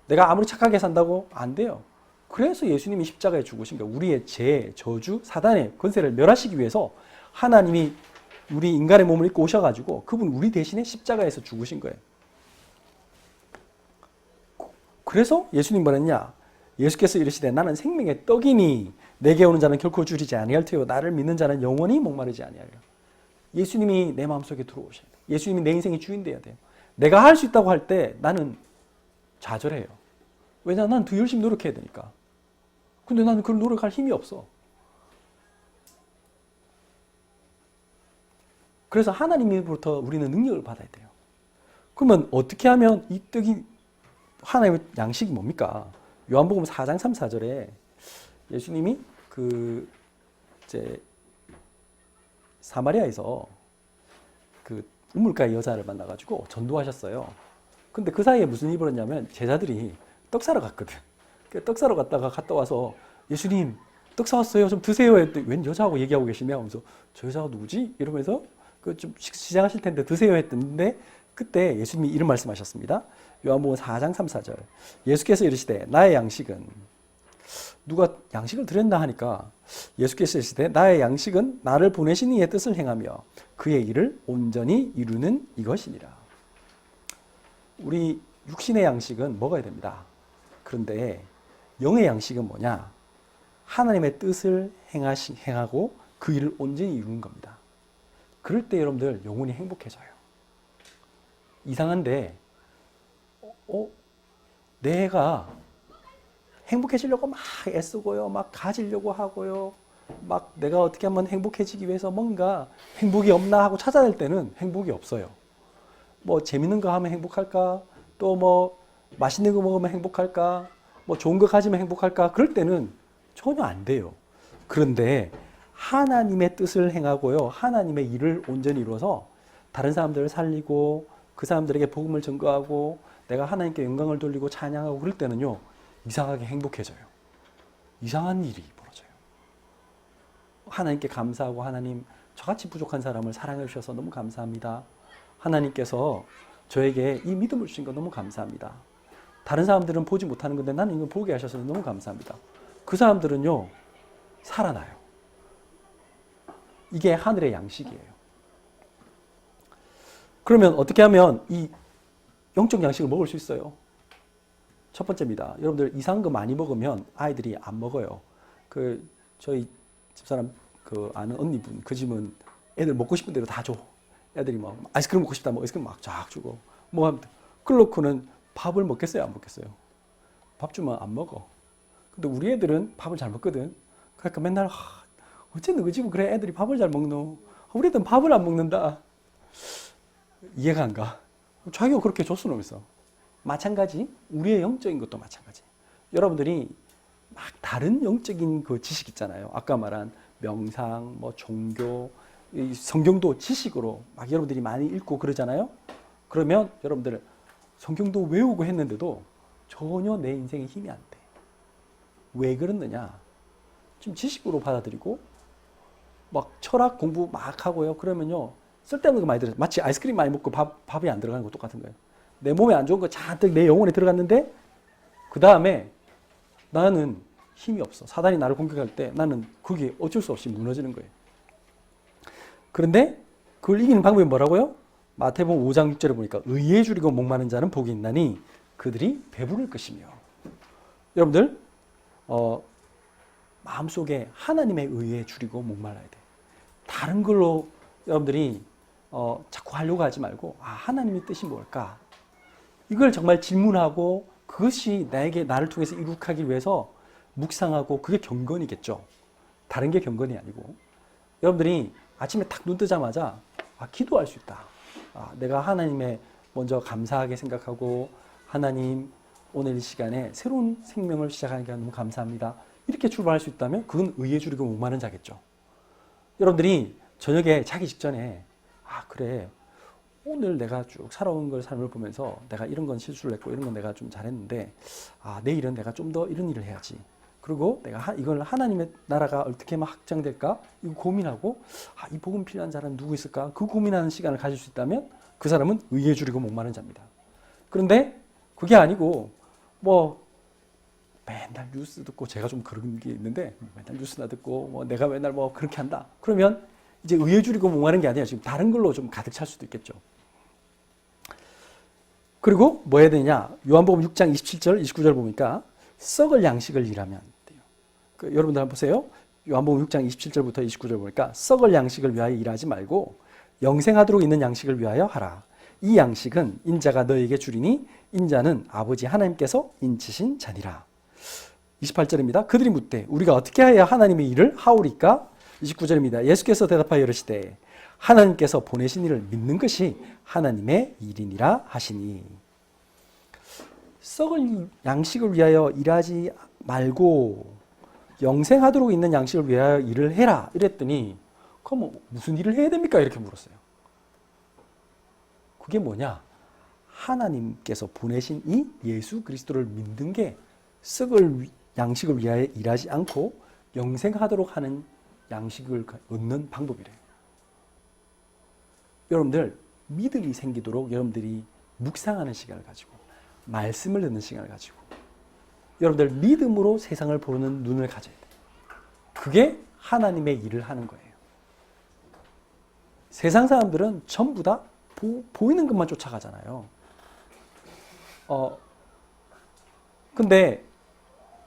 Speaker 1: 내가 아무리 착하게 산다고 안 돼요. 그래서 예수님이 십자가에 죽으신 거예요. 우리의 죄, 저주, 사단의 권세를 멸하시기 위해서 하나님이 우리 인간의 몸을 입고 오셔가지고 그분 우리 대신에 십자가에서 죽으신 거예요. 그래서 예수님 뭐랬냐? 예수께서 이르시되 나는 생명의 떡이니 내게 오는 자는 결코 줄이지 아니할 테요 나를 믿는 자는 영원히 목마르지 아니하리라. 예수님이 내 마음속에 들어오셔야 돼요. 예수님이 내 인생의 주인 돼야 돼요. 내가 할 수 있다고 할 때 나는 좌절해요. 왜냐하면 난 더 열심히 노력해야 되니까. 근데 나는 그걸 노력할 힘이 없어. 그래서 하나님으로부터 우리는 능력을 받아야 돼요. 그러면 어떻게 하면 이 떡이 하나님의 양식이 뭡니까? 요한복음 4장 3, 4절에 예수님이 이제 사마리아에서 그 우물가의 여자를 만나가지고 전도하셨어요. 근데 그 사이에 무슨 일이 벌었냐면 제자들이 떡 사러 갔거든. 떡 사러 갔다 와서 예수님 떡 사왔어요. 좀 드세요. 했더니 웬 여자하고 얘기하고 계시냐? 하면서 저 여자가 누구지? 이러면서 좀 시장하실 텐데 드세요 했는데 그때 예수님이 이런 말씀하셨습니다. 요한복음 4장 3, 4절. 예수께서 이르시되 나의 양식은 누가 양식을 드렸나 하니까 예수께서 이르시되 나의 양식은 나를 보내신 이의 뜻을 행하며 그의 일을 온전히 이루는 이것이니라. 우리 육신의 양식은 먹어야 됩니다. 그런데 영의 양식은 뭐냐? 하나님의 뜻을 행하고 그 일을 온전히 이루는 겁니다. 그럴 때 여러분들 영혼이 행복해져요. 이상한데 내가 행복해지려고 막 애쓰고요. 막 가지려고 하고요. 막 내가 어떻게 하면 행복해지기 위해서 뭔가 행복이 없나 하고 찾아낼 때는 행복이 없어요. 뭐 재밌는 거 하면 행복할까? 또 뭐 맛있는 거 먹으면 행복할까? 뭐 좋은 거 가지면 행복할까? 그럴 때는 전혀 안 돼요. 그런데 하나님의 뜻을 행하고요. 하나님의 일을 온전히 이루어서 다른 사람들을 살리고 그 사람들에게 복음을 전거하고 내가 하나님께 영광을 돌리고 찬양하고 그럴 때는요. 이상하게 행복해져요. 이상한 일이 벌어져요. 하나님께 감사하고 하나님 저같이 부족한 사람을 사랑해 주셔서 너무 감사합니다. 하나님께서 저에게 이 믿음을 주신 거 너무 감사합니다. 다른 사람들은 보지 못하는 건데 나는 이걸 보게 하셔서 너무 감사합니다. 그 사람들은요. 살아나요. 이게 하늘의 양식이에요. 그러면 어떻게 하면 이 영적 양식을 먹을 수 있어요? 첫 번째입니다. 여러분들 이상한 거 많이 먹으면 아이들이 안 먹어요. 저희 집사람 아는 언니분 그 집은 애들 먹고 싶은 대로 다 줘. 애들이 막 아이스크림 먹고 싶다, 뭐 아이스크림 막 쫙 주고 뭐 하면 그렇고는 밥을 먹겠어요, 안 먹겠어요? 밥 주면 안 먹어. 근데 우리 애들은 밥을 잘 먹거든. 그러니까 맨날 어째 너희 집은 그래 애들이 밥을 잘 먹노? 우리 애들은 밥을 안 먹는다. 이해가 안 가. 자기가 그렇게 줬으면 하면서. 마찬가지 우리의 영적인 것도 마찬가지. 여러분들이 막 다른 영적인 그 지식 있잖아요. 아까 말한 명상, 뭐 종교, 이 성경도 지식으로 막 여러분들이 많이 읽고 그러잖아요. 그러면 여러분들 성경도 외우고 했는데도 전혀 내 인생에 힘이 안 돼. 왜 그러느냐? 지금 지식으로 받아들이고 막 철학 공부 막 하고요. 그러면요. 쓸데없는 거 많이 들어요. 마치 아이스크림 많이 먹고 밥이 안 들어가는 거 똑같은 거예요. 내 몸에 안 좋은 거 잔뜩 내 영혼에 들어갔는데 그 다음에 나는 힘이 없어. 사단이 나를 공격할 때 나는 그게 어쩔 수 없이 무너지는 거예요. 그런데 그걸 이기는 방법이 뭐라고요? 마태복음 5장 6절에 보니까 의에 줄이고 목마른 자는 복이 있나니 그들이 배부를 것이며. 여러분들 마음속에 하나님의 의에 줄이고 목말라야 돼. 다른 걸로 여러분들이 자꾸 하려고 하지 말고 하나님의 뜻이 뭘까? 이걸 정말 질문하고 그것이 나를 통해서 이룩하기 위해서 묵상하고 그게 경건이겠죠. 다른 게 경건이 아니고 여러분들이 아침에 딱 눈 뜨자마자 기도할 수 있다. 내가 하나님의 먼저 감사하게 생각하고 하나님 오늘 이 시간에 새로운 생명을 시작하니까 너무 감사합니다. 이렇게 출발할 수 있다면 그건 의에 줄이고 목마른 자겠죠. 여러분들이 저녁에 자기 직전에 그래 오늘 내가 쭉 살아온 걸 삶을 보면서 내가 이런 건 실수를 했고 이런 건 내가 좀 잘했는데 내일은 내가 좀 더 이런 일을 해야지. 그리고 내가 이걸 하나님의 나라가 어떻게 하면 확장될까 이거 고민하고 이 복음 필요한 사람 누구 있을까 그 고민하는 시간을 가질 수 있다면 그 사람은 의에 줄이고 목마른 자입니다. 그런데 그게 아니고 뭐 맨날 뉴스 듣고 제가 좀 그런 게 있는데 맨날 뉴스나 듣고 뭐 내가 맨날 뭐 그렇게 한다. 그러면 이제 의에 줄이고 목마른 게 아니라 지금 다른 걸로 좀 가득 찰 수도 있겠죠. 그리고 뭐 해야 되냐? 요한복음 6장 27절, 29절 보니까 썩을 양식을 일하면 돼요. 여러분들 한번 보세요. 요한복음 6장 27절부터 29절 보니까 썩을 양식을 위하여 일하지 말고 영생하도록 있는 양식을 위하여 하라. 이 양식은 인자가 너에게 주리니 인자는 아버지 하나님께서 인치신 자니라. 28절입니다. 그들이 묻되 우리가 어떻게 해야 하나님의 일을 하오리까? 29절입니다. 예수께서 대답하여 이르시되 하나님께서 보내신 이를 믿는 것이 하나님의 일이니라 하시니. 썩을 양식을 위하여 일하지 말고 영생하도록 있는 양식을 위하여 일을 해라 이랬더니 그럼 무슨 일을 해야 됩니까? 이렇게 물었어요. 그게 뭐냐? 하나님께서 보내신 이 예수 그리스도를 믿는 게 썩을 양식을 위하여 일하지 않고 영생하도록 하는 양식을 얻는 방법이래요. 여러분들 믿음이 생기도록 여러분들이 묵상하는 시간을 가지고 말씀을 듣는 시간을 가지고 여러분들 믿음으로 세상을 보는 눈을 가져야 돼요. 그게 하나님의 일을 하는 거예요. 세상 사람들은 전부 다 보이는 것만 쫓아가잖아요. 근데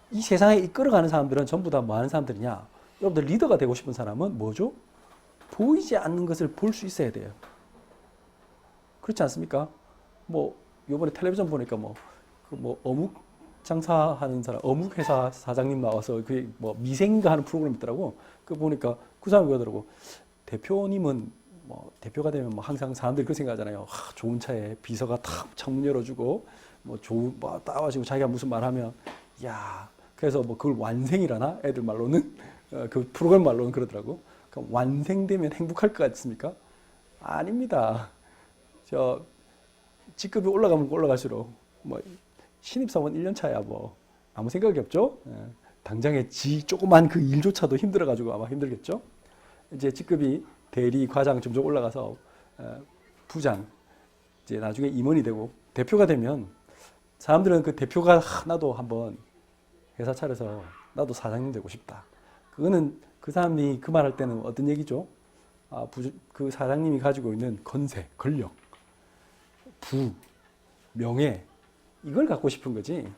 Speaker 1: 이 세상에 이끌어가는 사람들은 전부 다 뭐 하는 사람들이냐? 여러분들 리더가 되고 싶은 사람은 뭐죠? 보이지 않는 것을 볼 수 있어야 돼요. 그렇지 않습니까? 뭐 요번에 텔레비전 보니까 어묵 장사하는 사람, 어묵 회사 사장님 나와서 그 뭐 미생인가 하는 프로그램 있더라고. 그 보니까 그 사람이 그러더라고. 대표님은 뭐 대표가 되면 뭐 항상 사람들이 그렇게 생각하잖아요. 좋은 차에 비서가 탁 창문 열어주고 뭐 좋은 뭐 따와주고 자기가 무슨 말하면 그래서 뭐 그걸 완생이라나 애들 말로는 그 프로그램 말로는 그러더라고. 그러니까 완생되면 행복할 것 같습니까? 아닙니다. 저 직급이 올라가면 올라갈수록 뭐 신입사원 1년 차야 뭐 아무 생각이 없죠. 당장에 조그만 그 일조차도 힘들어가지고 아마 힘들겠죠. 이제 직급이 대리, 과장 점점 올라가서 부장, 이제 나중에 임원이 되고 대표가 되면 사람들은 그 대표가 나도 한번 회사 차려서 나도 사장님 되고 싶다. 그거는 그 사람이 그 말할 때는 어떤 얘기죠? 그 사장님이 가지고 있는 건세, 권력, 부, 명예 이걸 갖고 싶은 거지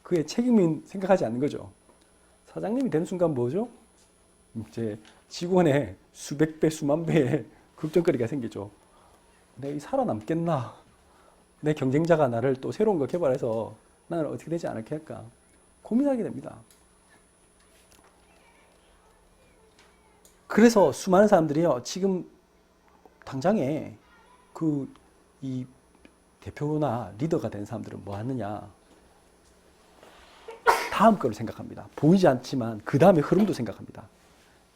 Speaker 1: 그의 책임은 생각하지 않는 거죠. 사장님이 되는 순간 뭐죠? 이제 직원의 수백 배, 수만 배의 걱정거리가 생기죠. 내가 살아남겠나? 내 경쟁자가 나를 또 새로운 거 개발해서 나는 어떻게 되지 않을까 할까? 고민하게 됩니다. 그래서 수많은 사람들이요, 지금 당장에 이 대표나 리더가 된 사람들은 뭐 하느냐? 다음 거를 생각합니다. 보이지 않지만 그 다음의 흐름도 생각합니다.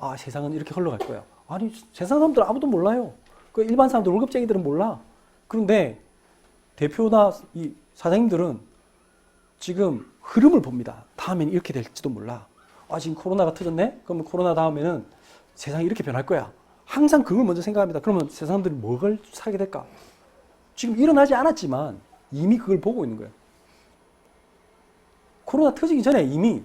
Speaker 1: 아, 세상은 이렇게 흘러갈 거야. 아니, 세상 사람들 아무도 몰라요. 그 일반 사람들, 월급쟁이들은 몰라. 그런데 대표나 이 사장님들은 지금 흐름을 봅니다. 다음엔 이렇게 될지도 몰라. 아, 지금 코로나가 터졌네? 그러면 코로나 다음에는 세상이 이렇게 변할 거야. 항상 그걸 먼저 생각합니다. 그러면 세상 사람들이 뭘 사게 될까? 지금 일어나지 않았지만 이미 그걸 보고 있는 거예요. 코로나 터지기 전에 이미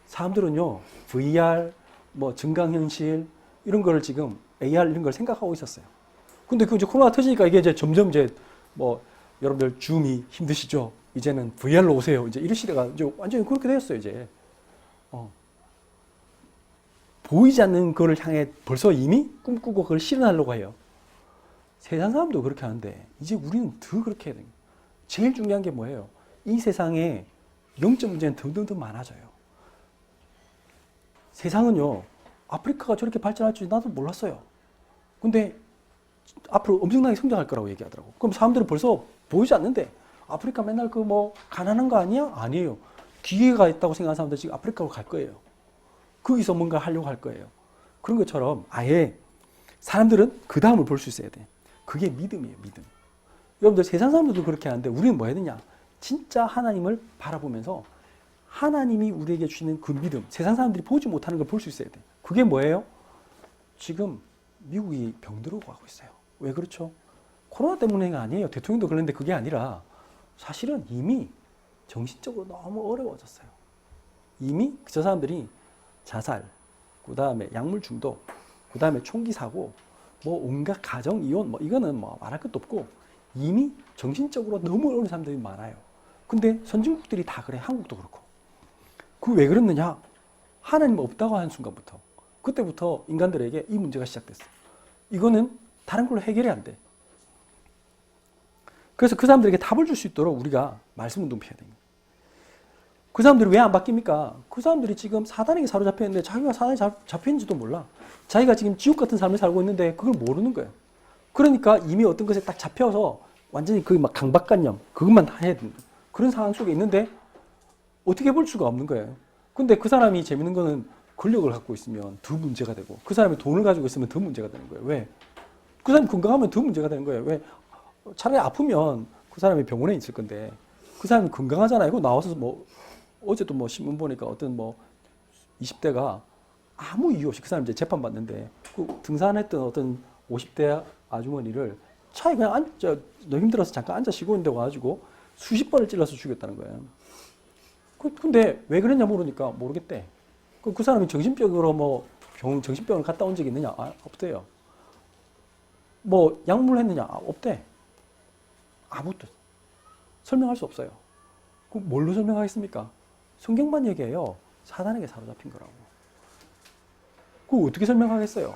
Speaker 1: 사람들은요, VR, 뭐 증강현실 이런 거를 지금 AR 이런 걸 생각하고 있었어요. 근데 그 이제 코로나 터지니까 이게 이제 점점 이제 뭐 여러분들 줌이 힘드시죠? 이제는 VR로 오세요. 이제 이런 시대가 이제 완전히 그렇게 되었어요, 이제. 보이지 않는 거를 향해 벌써 이미 꿈꾸고 그걸 실현하려고 해요. 세상 사람도 그렇게 하는데 이제 우리는 더 그렇게 해야 돼요. 제일 중요한 게 뭐예요? 이 세상에 영적 문제는 더 많아져요. 세상은요, 아프리카가 저렇게 발전할 줄 나도 몰랐어요. 근데 앞으로 엄청나게 성장할 거라고 얘기하더라고. 그럼 사람들은 벌써 보이지 않는데 아프리카 맨날 그 뭐 가난한 거 아니야? 아니에요. 기회가 있다고 생각하는 사람들 지금 아프리카로 갈 거예요. 거기서 뭔가 하려고 할 거예요. 그런 것처럼 아예 사람들은 그 다음을 볼 수 있어야 돼. 그게 믿음이에요, 믿음. 여러분들 세상 사람들도 그렇게 하는데 우리는 뭐 해야 되냐? 진짜 하나님을 바라보면서 하나님이 우리에게 주시는 그 믿음, 세상 사람들이 보지 못하는 걸 볼 수 있어야 돼. 그게 뭐예요? 지금 미국이 병들어 가고 있어요. 왜 그렇죠? 코로나 때문에가 아니에요. 대통령도 그랬는데 그게 아니라 사실은 이미 정신적으로 너무 어려워졌어요. 이미 저 사람들이 자살, 그 다음에 약물 중독, 그 다음에 총기 사고, 뭐 온갖 가정 이혼, 뭐 이거는 뭐 말할 것도 없고 이미 정신적으로 너무 어려운 사람들이 많아요. 근데 선진국들이 다 그래. 한국도 그렇고. 그 왜 그랬느냐? 하나님 없다고 하는 순간부터, 그때부터 인간들에게 이 문제가 시작됐어. 이거는 다른 걸로 해결이 안 돼. 그래서 그 사람들에게 답을 줄 수 있도록 우리가 말씀 운동 해야 됩니다. 그 사람들이 왜 안 바뀝니까? 그 사람들이 지금 사단에게 사로잡혀 있는데 자기가 사단에 잡혀 있는지도 몰라. 자기가 지금 지옥 같은 삶을 살고 있는데 그걸 모르는 거예요. 그러니까 이미 어떤 것에 딱 잡혀서 완전히 그 막 강박관념, 그것만 다 해야 된다. 그런 상황 속에 있는데 어떻게 볼 수가 없는 거예요. 근데 그 사람이 재밌는 거는 권력을 갖고 있으면 더 문제가 되고 그 사람이 돈을 가지고 있으면 더 문제가 되는 거예요. 왜? 그 사람이 건강하면 더 문제가 되는 거예요. 왜? 차라리 아프면 그 사람이 병원에 있을 건데 그 사람이 건강하잖아요. 이거 나와서 뭐 어제도 뭐 신문 보니까 어떤 뭐 20대가 아무 이유 없이 그 사람 이제 재판 받는데 그 등산했던 어떤 50대 아주머니를 차에 그냥 앉아, 너무 힘들어서 잠깐 앉아 쉬고 있는데 와가지고 수십 번을 찔러서 죽였다는 거예요. 근데 왜 그랬냐 모르니까 모르겠대. 그 사람이 정신병으로 뭐 정신병을 갔다 온 적이 있느냐? 아, 없대요. 뭐 약물 했느냐? 아, 없대. 아무것도 설명할 수 없어요. 그럼 뭘로 설명하겠습니까? 성경만 얘기해요. 사단에게 사로잡힌 거라고. 그거 어떻게 설명하겠어요?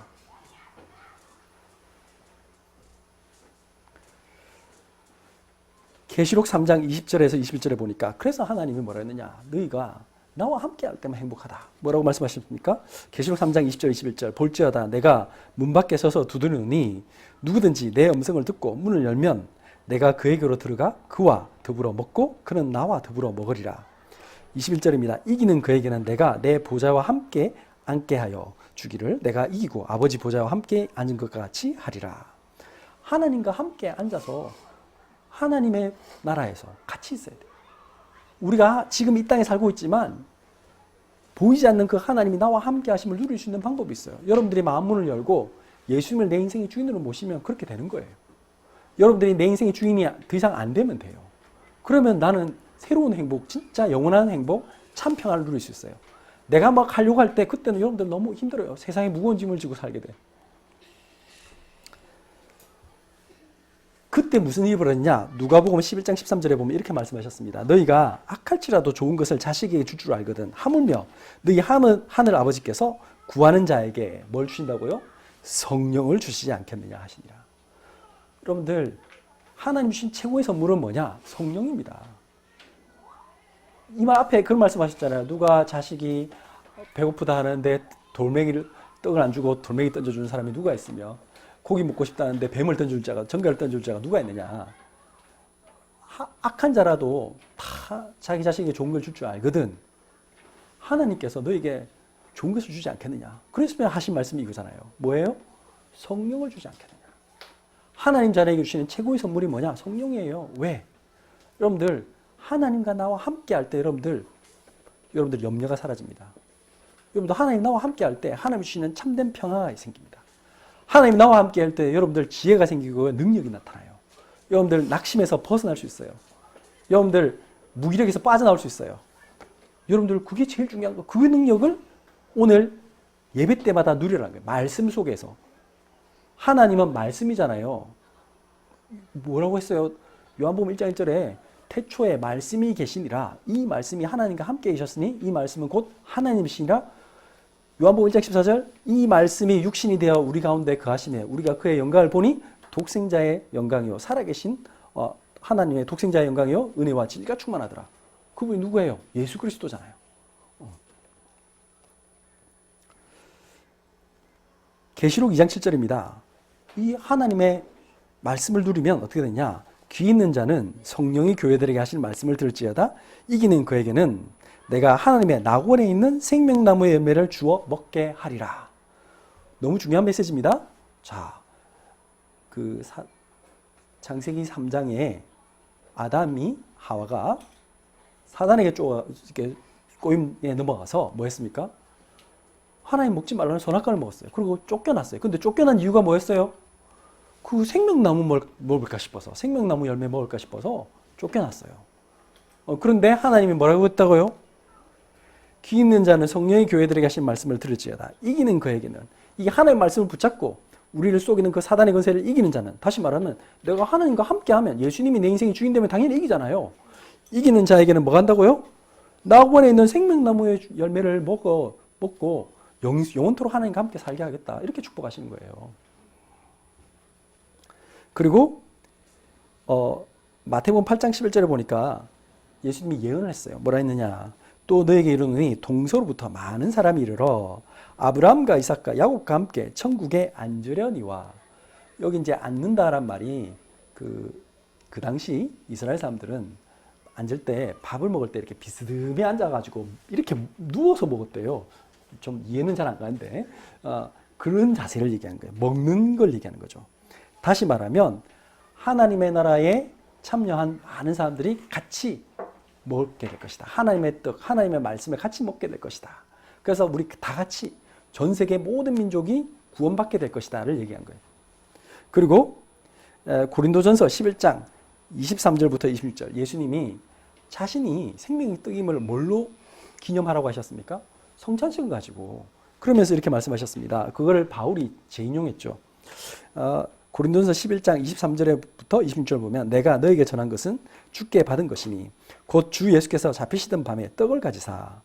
Speaker 1: 계시록 3장 20절에서 21절에 보니까 그래서 하나님이 뭐라 했느냐? 너희가 나와 함께 할 때만 행복하다. 뭐라고 말씀하셨습니까? 계시록 3장 20절 21절 볼지어다 내가 문 밖에 서서 두드리니 누구든지 내 음성을 듣고 문을 열면 내가 그에게로 들어가 그와 더불어 먹고 그는 나와 더불어 먹으리라. 21절입니다. 이기는 그에게는 내가 내 보좌와 함께 앉게 하여 주기를 내가 이기고 아버지 보좌와 함께 앉은 것과 같이 하리라. 하나님과 함께 앉아서 하나님의 나라에서 같이 있어야 돼요. 우리가 지금 이 땅에 살고 있지만 보이지 않는 그 하나님이 나와 함께 하심을 누릴 수 있는 방법이 있어요. 여러분들이 마음문을 열고 예수님을 내 인생의 주인으로 모시면 그렇게 되는 거예요. 여러분들이 내 인생의 주인이 더 이상 안 되면 돼요. 그러면 나는 새로운 행복, 진짜 영원한 행복, 참 평안을 누릴 수 있어요. 내가 막 하려고 할 때 그때는 여러분들 너무 힘들어요. 세상에 무거운 짐을 지고 살게 돼. 그때 무슨 일이 벌어졌냐? 누가복음 11장 13절에 보면 이렇게 말씀하셨습니다. 너희가 악할지라도 좋은 것을 자식에게 줄 줄 알거든. 하물며 너희 하늘 아버지께서 구하는 자에게 뭘 주신다고요? 성령을 주시지 않겠느냐 하시니라. 여러분들 하나님 주신 최고의 선물은 뭐냐? 성령입니다. 이 말 앞에 그런 말씀하셨잖아요. 누가 자식이 배고프다 하는데 떡을 안 주고 돌멩이 던져주는 사람이 누가 있으며 고기 먹고 싶다는데 뱀을 던질 자가 전갈을 던질 자가 누가 있느냐. 악한 자라도 다 자기 자식에게 좋은 걸 줄 줄 알거든. 하나님께서 너에게 좋은 것을 주지 않겠느냐. 그랬으면 하신 말씀이 이거잖아요. 뭐예요? 성령을 주지 않겠느냐. 하나님 자녀에게 주시는 최고의 선물이 뭐냐? 성령이에요. 왜? 여러분들 하나님과 나와 함께 할 때 여러분들 염려가 사라집니다. 여러분들 하나님 나와 함께 할 때 하나님 주시는 참된 평화가 생깁니다. 하나님 나와 함께 할 때 여러분들 지혜가 생기고 능력이 나타나요. 여러분들 낙심에서 벗어날 수 있어요. 여러분들 무기력에서 빠져나올 수 있어요. 여러분들 그게 제일 중요한 거. 그 능력을 오늘 예배 때마다 누리라는 거예요. 말씀 속에서. 하나님은 말씀이잖아요. 뭐라고 했어요? 요한복음 1장 1절에 태초에 말씀이 계시니라. 이 말씀이 하나님과 함께 계셨으니 이 말씀은 곧 하나님이시니라. 요한복음 1장 14절 이 말씀이 육신이 되어 우리 가운데 거하시네. 우리가 그의 영광을 보니 독생자의 영광이요 살아계신 하나님의 독생자의 영광이요 은혜와 진리가 충만하더라. 그분이 누구예요? 예수 그리스도잖아요. 계시록 2장 7절입니다. 이 하나님의 말씀을 누리면 어떻게 되냐? 귀 있는 자는 성령이 교회들에게 하실 말씀을 들을지어다 이기는 그에게는 내가 하나님의 낙원에 있는 생명나무의 열매를 주어 먹게 하리라. 너무 중요한 메시지입니다. 자, 창세기 3장에 아담이 하와가 사단에게 꼬임에 넘어가서 뭐 했습니까? 하나님 먹지 말라는 선악과를 먹었어요. 그리고 쫓겨났어요. 근데 쫓겨난 이유가 뭐였어요? 그 생명나무 먹을까 싶어서, 생명나무 열매 먹을까 싶어서 쫓겨났어요. 그런데 하나님이 뭐라고 했다고요? 귀 있는 자는 성령의 교회들에게 하신 말씀을 들을지어다. 이기는 그에게는, 이게 하나님의 말씀을 붙잡고 우리를 속이는 그 사단의 권세를 이기는 자는, 다시 말하면 내가 하나님과 함께하면, 예수님이 내 인생의 주인 되면 당연히 이기잖아요. 이기는 자에게는 뭐 한다고요? 낙원에 있는 생명나무의 열매를 먹고 영원토록 하나님과 함께 살게 하겠다. 이렇게 축복하시는 거예요. 그리고 마태복음 8장 11절에 보니까 예수님이 예언을 했어요. 뭐라 했느냐? 또 너에게 이르노니 동서로부터 많은 사람이 이르러 아브라함과 이삭과 야곱과 함께 천국에 앉으려니와. 여기 이제 앉는다란 말이 그 당시 이스라엘 사람들은 앉을 때, 밥을 먹을 때 이렇게 비스듬히 앉아가지고 이렇게 누워서 먹었대요. 좀 이해는 잘 안 가는데 그런 자세를 얘기하는 거예요. 먹는 걸 얘기하는 거죠. 다시 말하면 하나님의 나라에 참여한 많은 사람들이 같이 먹게 될 것이다. 하나님의 떡, 하나님의 말씀을 같이 먹게 될 것이다. 그래서 우리 다 같이 전 세계 모든 민족이 구원받게 될 것이다를 얘기한 거예요. 그리고 고린도전서 11장 23절부터 26절, 예수님이 자신이 생명의 떡임을 뭘로 기념하라고 하셨습니까? 성찬식을 가지고. 그러면서 이렇게 말씀하셨습니다. 그거를 바울이 재인용했죠. 고린도전서 11장 23절부터 26절 보면 내가 너에게 전한 것은 주께 받은 것이니 곧 주 예수께서 잡히시던 밤에 떡을 가지사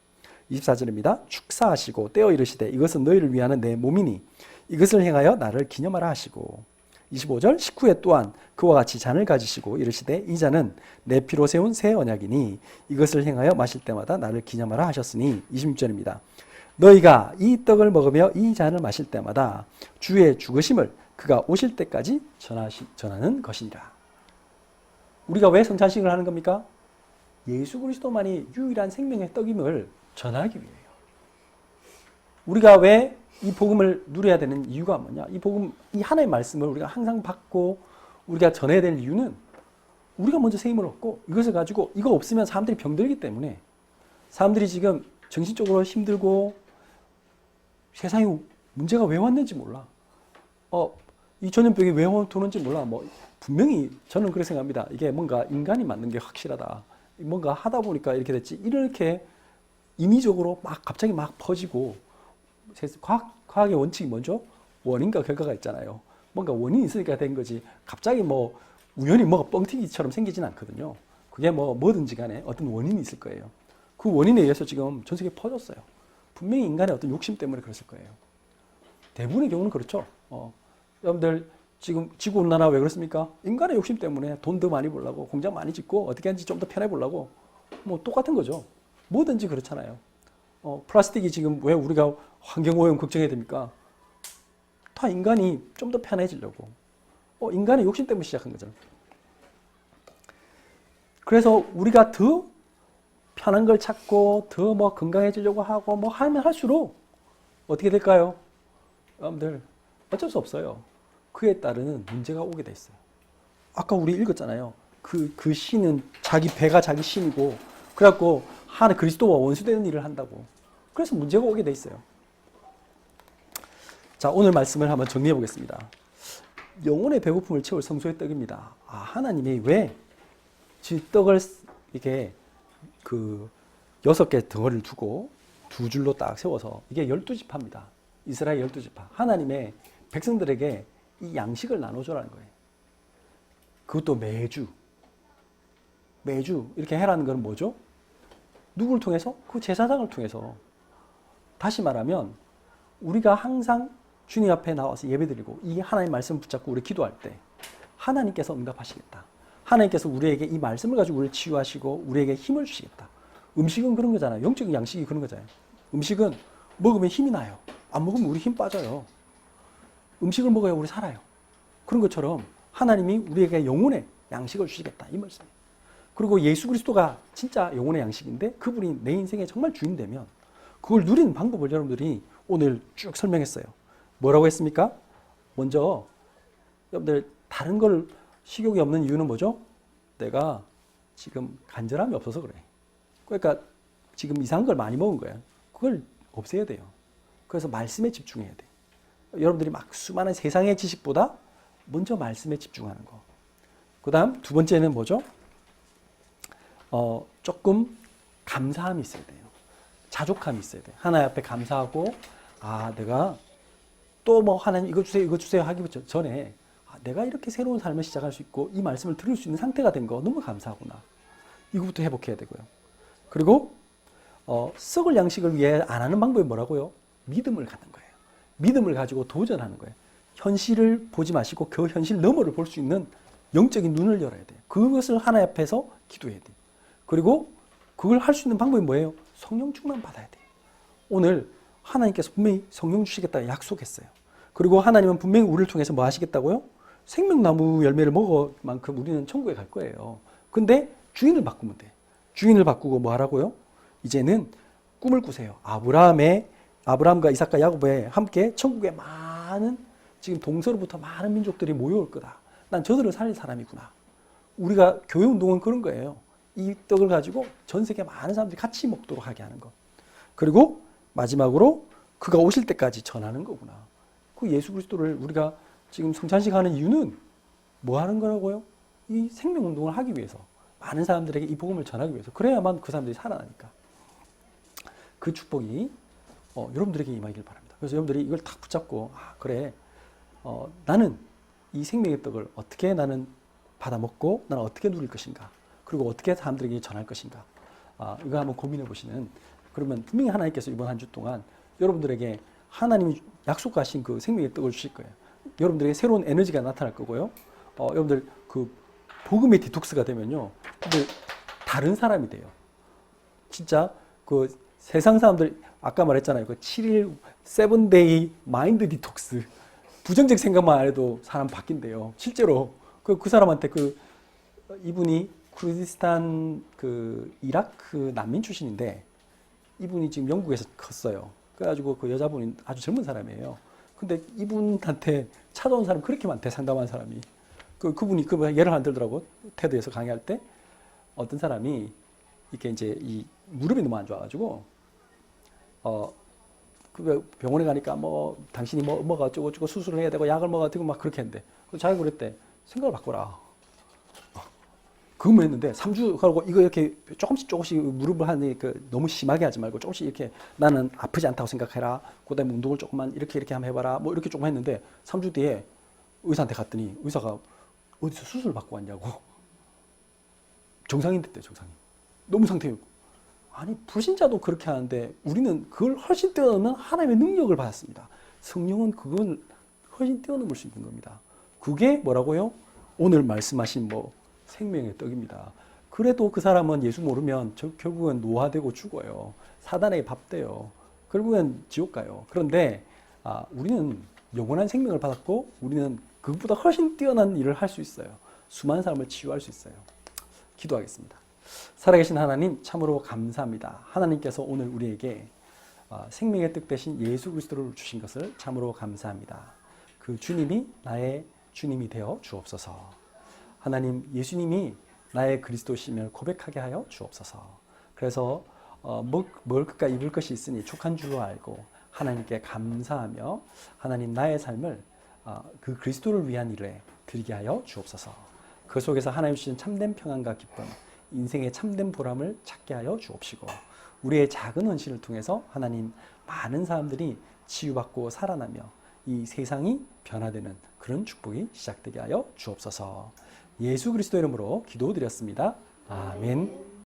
Speaker 1: 24절입니다. 축사하시고 떼어 이르시되 이것은 너희를 위하는 내 몸이니 이것을 행하여 나를 기념하라 하시고 25절 식후에 또한 그와 같이 잔을 가지시고 이르시되 이 잔은 내 피로 세운 새 언약이니 이것을 행하여 마실 때마다 나를 기념하라 하셨으니 26절입니다. 너희가 이 떡을 먹으며 이 잔을 마실 때마다 주의 죽으심을 그가 오실 때까지 전하는 것이니라. 우리가 왜 성찬식을 하는 겁니까? 예수 그리스도만이 유일한 생명의 떡임을 전하기 위해요. 우리가 왜 이 복음을 누려야 되는 이유가 뭐냐? 이 복음, 이 하나의 말씀을 우리가 항상 받고 우리가 전해야 될 이유는 우리가 먼저 새 힘을 얻고 이것을 가지고, 이거 없으면 사람들이 병들기 때문에, 사람들이 지금 정신적으로 힘들고 세상에 문제가 왜 왔는지 몰라. 이 전염병이 왜 도는지 몰라. 분명히 저는 그렇게 생각합니다. 이게 뭔가 인간이 만든 게 확실하다. 뭔가 하다 보니까 이렇게 됐지. 이렇게 인위적으로 갑자기 퍼지고, 과학의 원칙이 뭐죠? 원인과 결과가 있잖아요. 뭔가 원인이 있으니까 된 거지. 갑자기 우연히 뭐가 뻥튀기처럼 생기진 않거든요. 그게 뭐든지 간에 어떤 원인이 있을 거예요. 그 원인에 의해서 지금 전 세계에 퍼졌어요. 분명히 인간의 어떤 욕심 때문에 그랬을 거예요. 대부분의 경우는 그렇죠. 여러분들 지금 지구온난화 왜 그렇습니까? 인간의 욕심 때문에 돈 더 많이 벌려고, 공장 많이 짓고, 어떻게 하는지 좀 더 편해 보려고. 똑같은 거죠. 뭐든지 그렇잖아요. 플라스틱이 지금 왜 우리가 환경오염 걱정해야 됩니까? 다 인간이 좀 더 편해지려고. 인간의 욕심 때문에 시작한 거잖아요. 그래서 우리가 더 편한 걸 찾고, 더 건강해지려고 하고, 하면 할수록 어떻게 될까요? 여러분들 어쩔 수 없어요. 그에 따르는 문제가 오게 돼 있어요. 아까 우리 읽었잖아요. 그 신은 자기 배가 자기 신이고 그래갖고 하나 그리스도와 원수되는 일을 한다고. 그래서 문제가 오게 돼 있어요. 자, 오늘 말씀을 한번 정리해 보겠습니다. 영혼의 배고픔을 채울 성소의 떡입니다. 하나님이 왜 떡을 이게 그 6개 덩어리를 두고 두 줄로 딱 세워서 이게 12지파입니다. 이스라엘 12지파. 하나님의 백성들에게 이 양식을 나눠줘라는 거예요. 그것도 매주 이렇게 해라는 건 뭐죠? 누구를 통해서? 그 제사장을 통해서. 다시 말하면 우리가 항상 주님 앞에 나와서 예배드리고 이 하나님 말씀을 붙잡고 우리 기도할 때 하나님께서 응답하시겠다. 하나님께서 우리에게 이 말씀을 가지고 우리를 치유하시고 우리에게 힘을 주시겠다. 음식은 그런 거잖아요. 영적인 양식이 그런 거잖아요. 음식은 먹으면 힘이 나요. 안 먹으면 우리 힘 빠져요. 음식을 먹어야 우리 살아요. 그런 것처럼 하나님이 우리에게 영혼의 양식을 주시겠다. 이 말씀이에요. 그리고 예수 그리스도가 진짜 영혼의 양식인데 그분이 내 인생의 정말 주인 되면 그걸 누리는 방법을 여러분들이 오늘 쭉 설명했어요. 뭐라고 했습니까? 먼저 여러분들 다른 걸 식욕이 없는 이유는 뭐죠? 내가 지금 간절함이 없어서 그래. 그러니까 지금 이상한 걸 많이 먹은 거야. 그걸 없애야 돼요. 그래서 말씀에 집중해야 돼. 여러분들이 막 수많은 세상의 지식보다 먼저 말씀에 집중하는 거. 그 다음 두 번째는 뭐죠? 조금 감사함이 있어야 돼요. 자족함이 있어야 돼요. 하나님 앞에 감사하고 내가 또 뭐 하나님 이거 주세요 하기 전에 내가 이렇게 새로운 삶을 시작할 수 있고 이 말씀을 들을 수 있는 상태가 된 거 너무 감사하구나. 이거부터 회복해야 되고요. 그리고 썩을 양식을 위해 안 하는 방법이 뭐라고요? 믿음을 갖는 거예요. 믿음을 가지고 도전하는 거예요. 현실을 보지 마시고 그 현실 너머를 볼 수 있는 영적인 눈을 열어야 돼요. 그것을 하나님 앞에서 기도해야 돼요. 그리고 그걸 할 수 있는 방법이 뭐예요? 성령 충만 받아야 돼요. 오늘 하나님께서 분명히 성령 주시겠다 약속했어요. 그리고 하나님은 분명히 우리를 통해서 뭐 하시겠다고요? 생명나무 열매를 먹을 만큼 우리는 천국에 갈 거예요. 근데 주인을 바꾸면 돼. 주인을 바꾸고 뭐 하라고요? 이제는 꿈을 꾸세요. 아브라함과 이삭과 야곱에 함께 천국에 많은 지금 동서로부터 많은 민족들이 모여올 거다. 난 저들을 살릴 사람이구나. 우리가 교회 운동은 그런 거예요. 이 떡을 가지고 전 세계 많은 사람들이 같이 먹도록 하게 하는 것. 그리고 마지막으로 그가 오실 때까지 전하는 거구나. 그 예수 그리스도를 우리가 지금 성찬식 하는 이유는 뭐 하는 거라고요? 이 생명 운동을 하기 위해서. 많은 사람들에게 이 복음을 전하기 위해서. 그래야만 그 사람들이 살아나니까. 그 축복이 여러분들에게 임하길 바랍니다. 그래서 여러분들이 이걸 딱 붙잡고 그래. 나는 이 생명의 떡을 어떻게 나는 받아 먹고 나는 어떻게 누릴 것인가. 그리고 어떻게 사람들에게 전할 것인가. 이거 한번 고민해 보시는. 그러면 분명히 하나님께서 이번 한 주 동안 여러분들에게 하나님이 약속하신 그 생명의 떡을 주실 거예요. 여러분들에게 새로운 에너지가 나타날 거고요. 여러분들 그 복음의 디톡스가 되면요. 다른 사람이 돼요. 진짜 그 세상 사람들 아까 말했잖아요. 그 7일 7데이 마인드 디톡스. 부정적 생각만 해도 사람 바뀐대요. 실제로 그 사람한테 이분이 쿠르디스탄 이라크 난민 출신인데 이분이 지금 영국에서 컸어요. 그래가지고 그 여자분이 아주 젊은 사람이에요. 근데 이분한테 찾아온 사람 그렇게 많대, 상담한 사람이. 그분이 예를 안 들더라고. 테드에서 강의할 때 어떤 사람이 이렇게 이제 이 무릎이 너무 안 좋아가지고 병원에 가니까 당신이 뭐가 어쩌고 수술을 해야 되고 약을 먹어야 막 그렇게 했는데 자기가 그랬대. 생각을 바꿔라. 그것만 했는데 3주 하고 이거 이렇게 조금씩 무릎을 하니 너무 심하게 하지 말고 조금씩 이렇게 나는 아프지 않다고 생각해라. 그다음에 운동을 조금만 이렇게 한번 해봐라. 뭐 이렇게 조금 했는데 3주 뒤에 의사한테 갔더니 의사가 어디서 수술 받고 왔냐고. 정상인 됐대, 정상인. 너무 상태였고. 아니 불신자도 그렇게 하는데 우리는 그걸 훨씬 뛰어넘는 하나님의 능력을 받았습니다. 성령은 그걸 훨씬 뛰어넘을 수 있는 겁니다. 그게 뭐라고요? 오늘 말씀하신 생명의 떡입니다. 그래도 그 사람은 예수 모르면 결국은 노화되고 죽어요. 사단에게 밥 돼요. 결국은 지옥 가요. 그런데 우리는 영원한 생명을 받았고 우리는 그것보다 훨씬 뛰어난 일을 할 수 있어요. 수많은 사람을 치유할 수 있어요. 기도하겠습니다. 살아계신 하나님 참으로 감사합니다. 하나님께서 오늘 우리에게 생명의 뜻 대신 예수 그리스도를 주신 것을 참으로 감사합니다. 그 주님이 나의 주님이 되어 주옵소서. 하나님, 예수님이 나의 그리스도심을 고백하게 하여 주옵소서. 그래서 먹을 것과 입을 것이 있으니 족한 줄로 알고 하나님께 감사하며 하나님 나의 삶을 그 그리스도를 위한 일에 드리게 하여 주옵소서. 그 속에서 하나님 주신 참된 평안과 기쁨, 인생의 참된 보람을 찾게 하여 주옵시고 우리의 작은 헌신을 통해서 하나님 많은 사람들이 치유받고 살아나며 이 세상이 변화되는 그런 축복이 시작되게 하여 주옵소서. 예수 그리스도 이름으로 기도드렸습니다. 아멘.